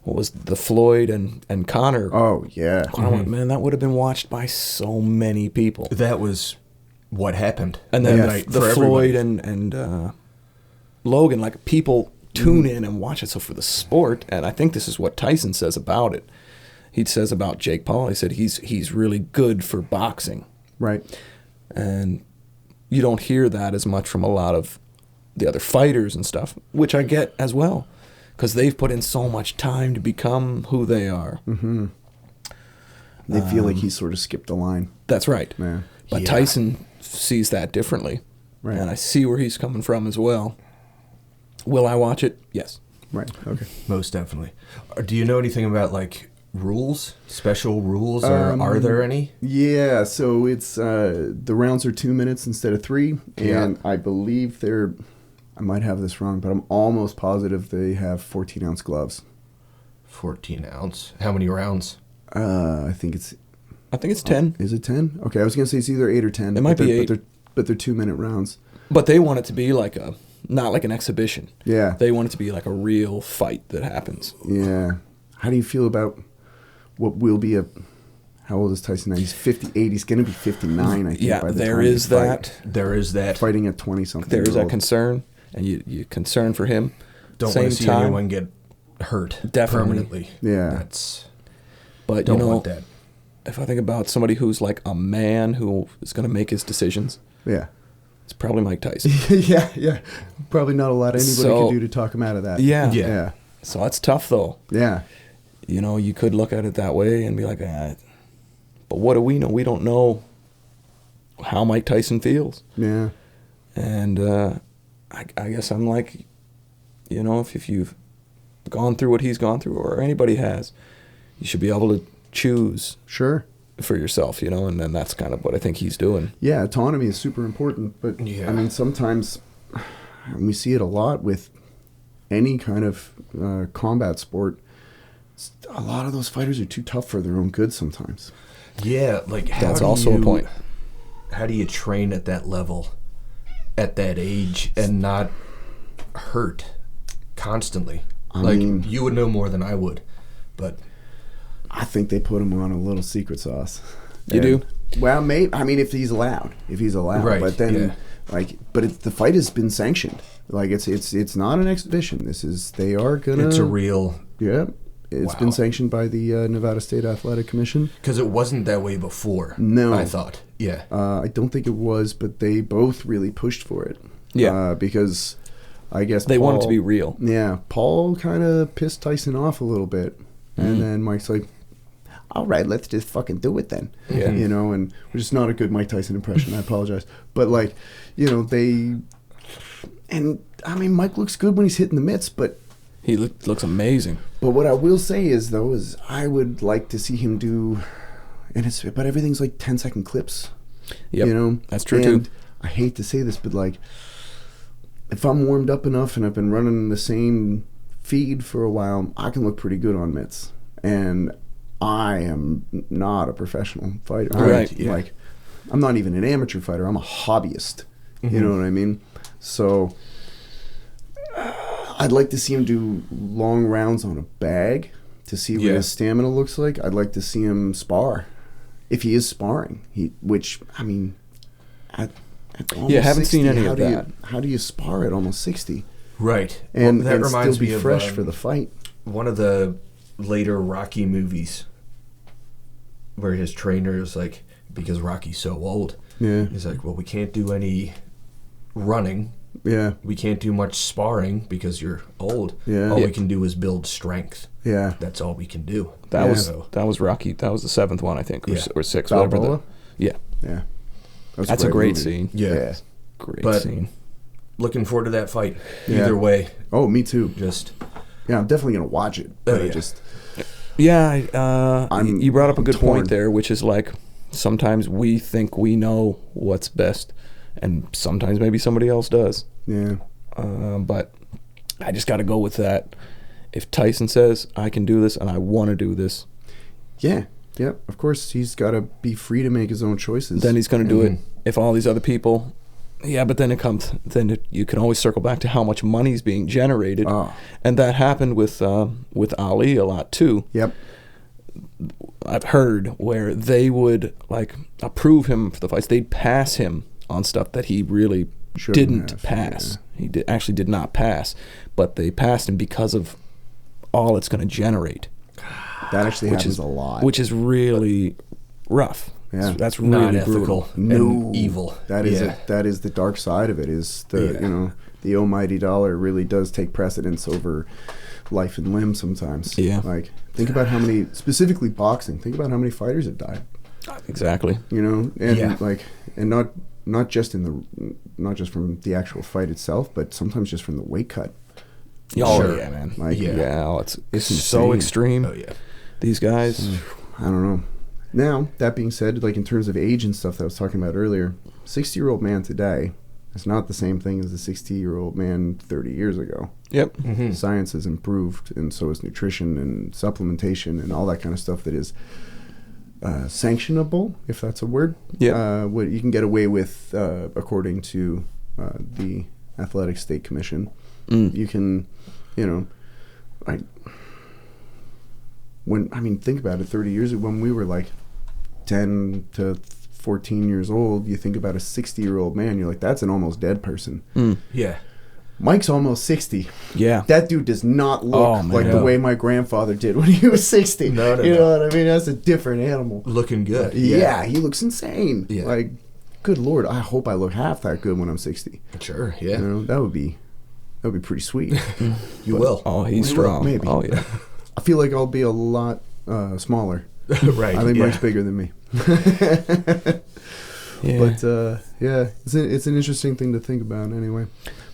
what was the Floyd and Conor. Oh, yeah. Man, that would have been watched by so many people. That was what happened. And then that night the for Floyd everybody. and Logan, like, people tune in and watch it. So for the sport, and I think this is what Tyson says about it. He says about Jake Paul, he said he's really good for boxing. Right. And you don't hear that as much from a lot of the other fighters and stuff, which I get as well, because they've put in so much time to become who they are. Mm-hmm. They feel like he sort of skipped the line. That's right. Yeah. But Tyson sees that differently. Right. And I see where he's coming from as well. Will I watch it? Yes. Right. Okay. Most definitely. Do you know anything about, like, rules? Special rules? Or are there any? Yeah, so it's the rounds are 2 minutes instead of 3, and I believe I might have this wrong, but I'm almost positive they have 14-ounce gloves. 14 ounce. How many rounds? I think it's 10. Is it 10? Okay, I was gonna say it's either 8 or 10. It might be 8. But they're 2-minute rounds. But they want it to be like not like an exhibition. Yeah. They want it to be like a real fight that happens. Yeah. How do you feel about what will be how old is Tyson now? He's 58. He's going to be 59, I think. Yeah, by the there time is they fight. that. There is that. Fighting at 20-something. There is years that old. concern, and you concern for him. Don't Same want to see time, anyone get hurt Definitely. permanently. Yeah. But Don't want that. If I think about somebody who's like a man who is going to make his decisions, Yeah. it's It's probably Mike Tyson. yeah. Probably not a lot anybody can do to talk him out of that. Yeah. So that's tough, though. Yeah. You know, you could look at it that way and be like, but what do we know? We don't know how Mike Tyson feels. Yeah. And I guess I'm like, you know, if you've gone through what he's gone through, or anybody has, you should be able to choose for yourself, you know, and then that's kind of what I think he's doing. Yeah, autonomy is super important, but I mean, sometimes we see it a lot with any kind of combat sport. A lot of those fighters are too tough for their own good sometimes. Yeah, like that's also a point. How do you train at that level, at that age, and not hurt constantly? I mean, you would know more than I would, but I think they put him on a little secret sauce. You do? Well, maybe. I mean, if he's allowed, right? But then, the fight has been sanctioned. Like it's not an exhibition. They are gonna. It's a real. Yeah. It's been sanctioned by the Nevada State Athletic Commission. Because it wasn't that way before. No. I thought. Yeah. I don't think it was, but they both really pushed for it. Yeah. Because I guess they want it to be real. Yeah. Paul kind of pissed Tyson off a little bit. And then Mike's like, all right, let's just fucking do it then. Yeah. You know, and which is not a good Mike Tyson impression. I apologize. But like, you know, Mike looks good when he's hitting the mitts, but he looks amazing. But what I will say is I would like to see him do, but everything's like 10-second clips. Yep, you know, that's true and too. I hate to say this, but like, if I'm warmed up enough and I've been running the same feed for a while, I can look pretty good on mitts. And I am not a professional fighter. Right. Yeah. Like, I'm not even an amateur fighter. I'm a hobbyist. You know what I mean? So I'd like to see him do long rounds on a bag to see what his stamina looks like. I'd like to see him spar, if he is sparring. At almost haven't 60, seen any of that. How do you spar at almost 60? Right. And that reminds still me be of fresh for the fight. One of the later Rocky movies, where his trainer is like, because Rocky's so old, he's like, well, we can't do any running. Yeah. We can't do much sparring because you're old. Yeah. All we can do is build strength. Yeah. That's all we can do. That was Rocky. That was the 7th one, I think, or 6th. Balboa? Yeah. That's a great movie. scene. Yeah. Great scene. Looking forward to that fight. Either way. Oh, me too. I'm definitely gonna watch it. But You brought up a good torn. point there, which is like sometimes we think we know what's best, and sometimes maybe somebody else does. Yeah. But I just got to go with that. If Tyson says I can do this and I want to do this, of course he's got to be free to make his own choices. then he's going to do it. If all these other people, but then you can always circle back to how much money's being generated, and that happened with Ali a lot too. Yep. I've heard where they would like approve him for the fights. They'd pass him on stuff that he really didn't pass. Yeah. He actually did not pass, but they passed him because of all it's going to generate. That actually happens a lot. Which is really rough. Yeah. That's really not ethical and evil. That is the dark side of it. Is the almighty dollar really does take precedence over life and limb sometimes. Yeah. Like, think about how many, specifically boxing. Think about how many fighters have died. Exactly. You know, and not just from the actual fight itself, but sometimes just from the weight cut. Oh yeah, man. Like, it's so extreme. Oh yeah. These guys. I don't know. Now, that being said, like in terms of age and stuff that I was talking about earlier, 60-year-old man today is not the same thing as the 60-year-old man 30 years ago. Yep. Mm-hmm. Science has improved, and so is nutrition and supplementation and all that kind of stuff that is sanctionable, if that's a word. Yeah. What you can get away with, according to the Athletic State Commission. You can, think about it. 30 years ago, when we were like 10 to 14 years old, you think about a 60-year-old man, you're like, that's an almost dead person. Yeah. Mike's almost 60. Yeah. That dude does not look like the way my grandfather did when he was 60. No. You know what I mean? That's a different animal. Looking good. Yeah, he looks insane. Yeah. Like, good Lord, I hope I look half that good when I'm 60. Sure, yeah. You know, that would be pretty sweet. You will. Oh, he's strong. Maybe. Oh, yeah. I feel like I'll be a lot smaller. Right. I think yeah. Mike's bigger than me. Yeah. But yeah, it's an interesting thing to think about anyway.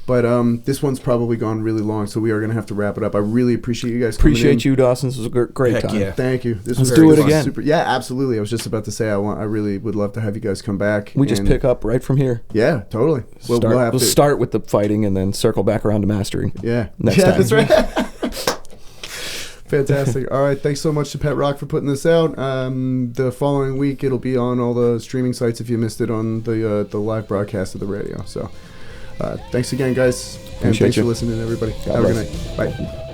But this one's probably gone really long, so we are going to have to wrap it up. I really appreciate you guys coming in. Appreciate you, Dawson. This was a great Heck time. yeah. Thank you. This Let's was do it fun. again. Super. Yeah, absolutely. I was just about to say I really would love to have you guys come back. We just and- pick up right from here. Yeah, totally. We'll have We'll to start with the fighting and then circle back around to mastering. Yeah. Next yeah, time. that's right. Fantastic. All right. Thanks so much to Pet Rock for putting this out. The following week, it'll be on all the streaming sites if you missed it on the live broadcast of the radio. So thanks again, guys. And Appreciate thanks you. for listening, everybody. God Have a bless. good night. Bye.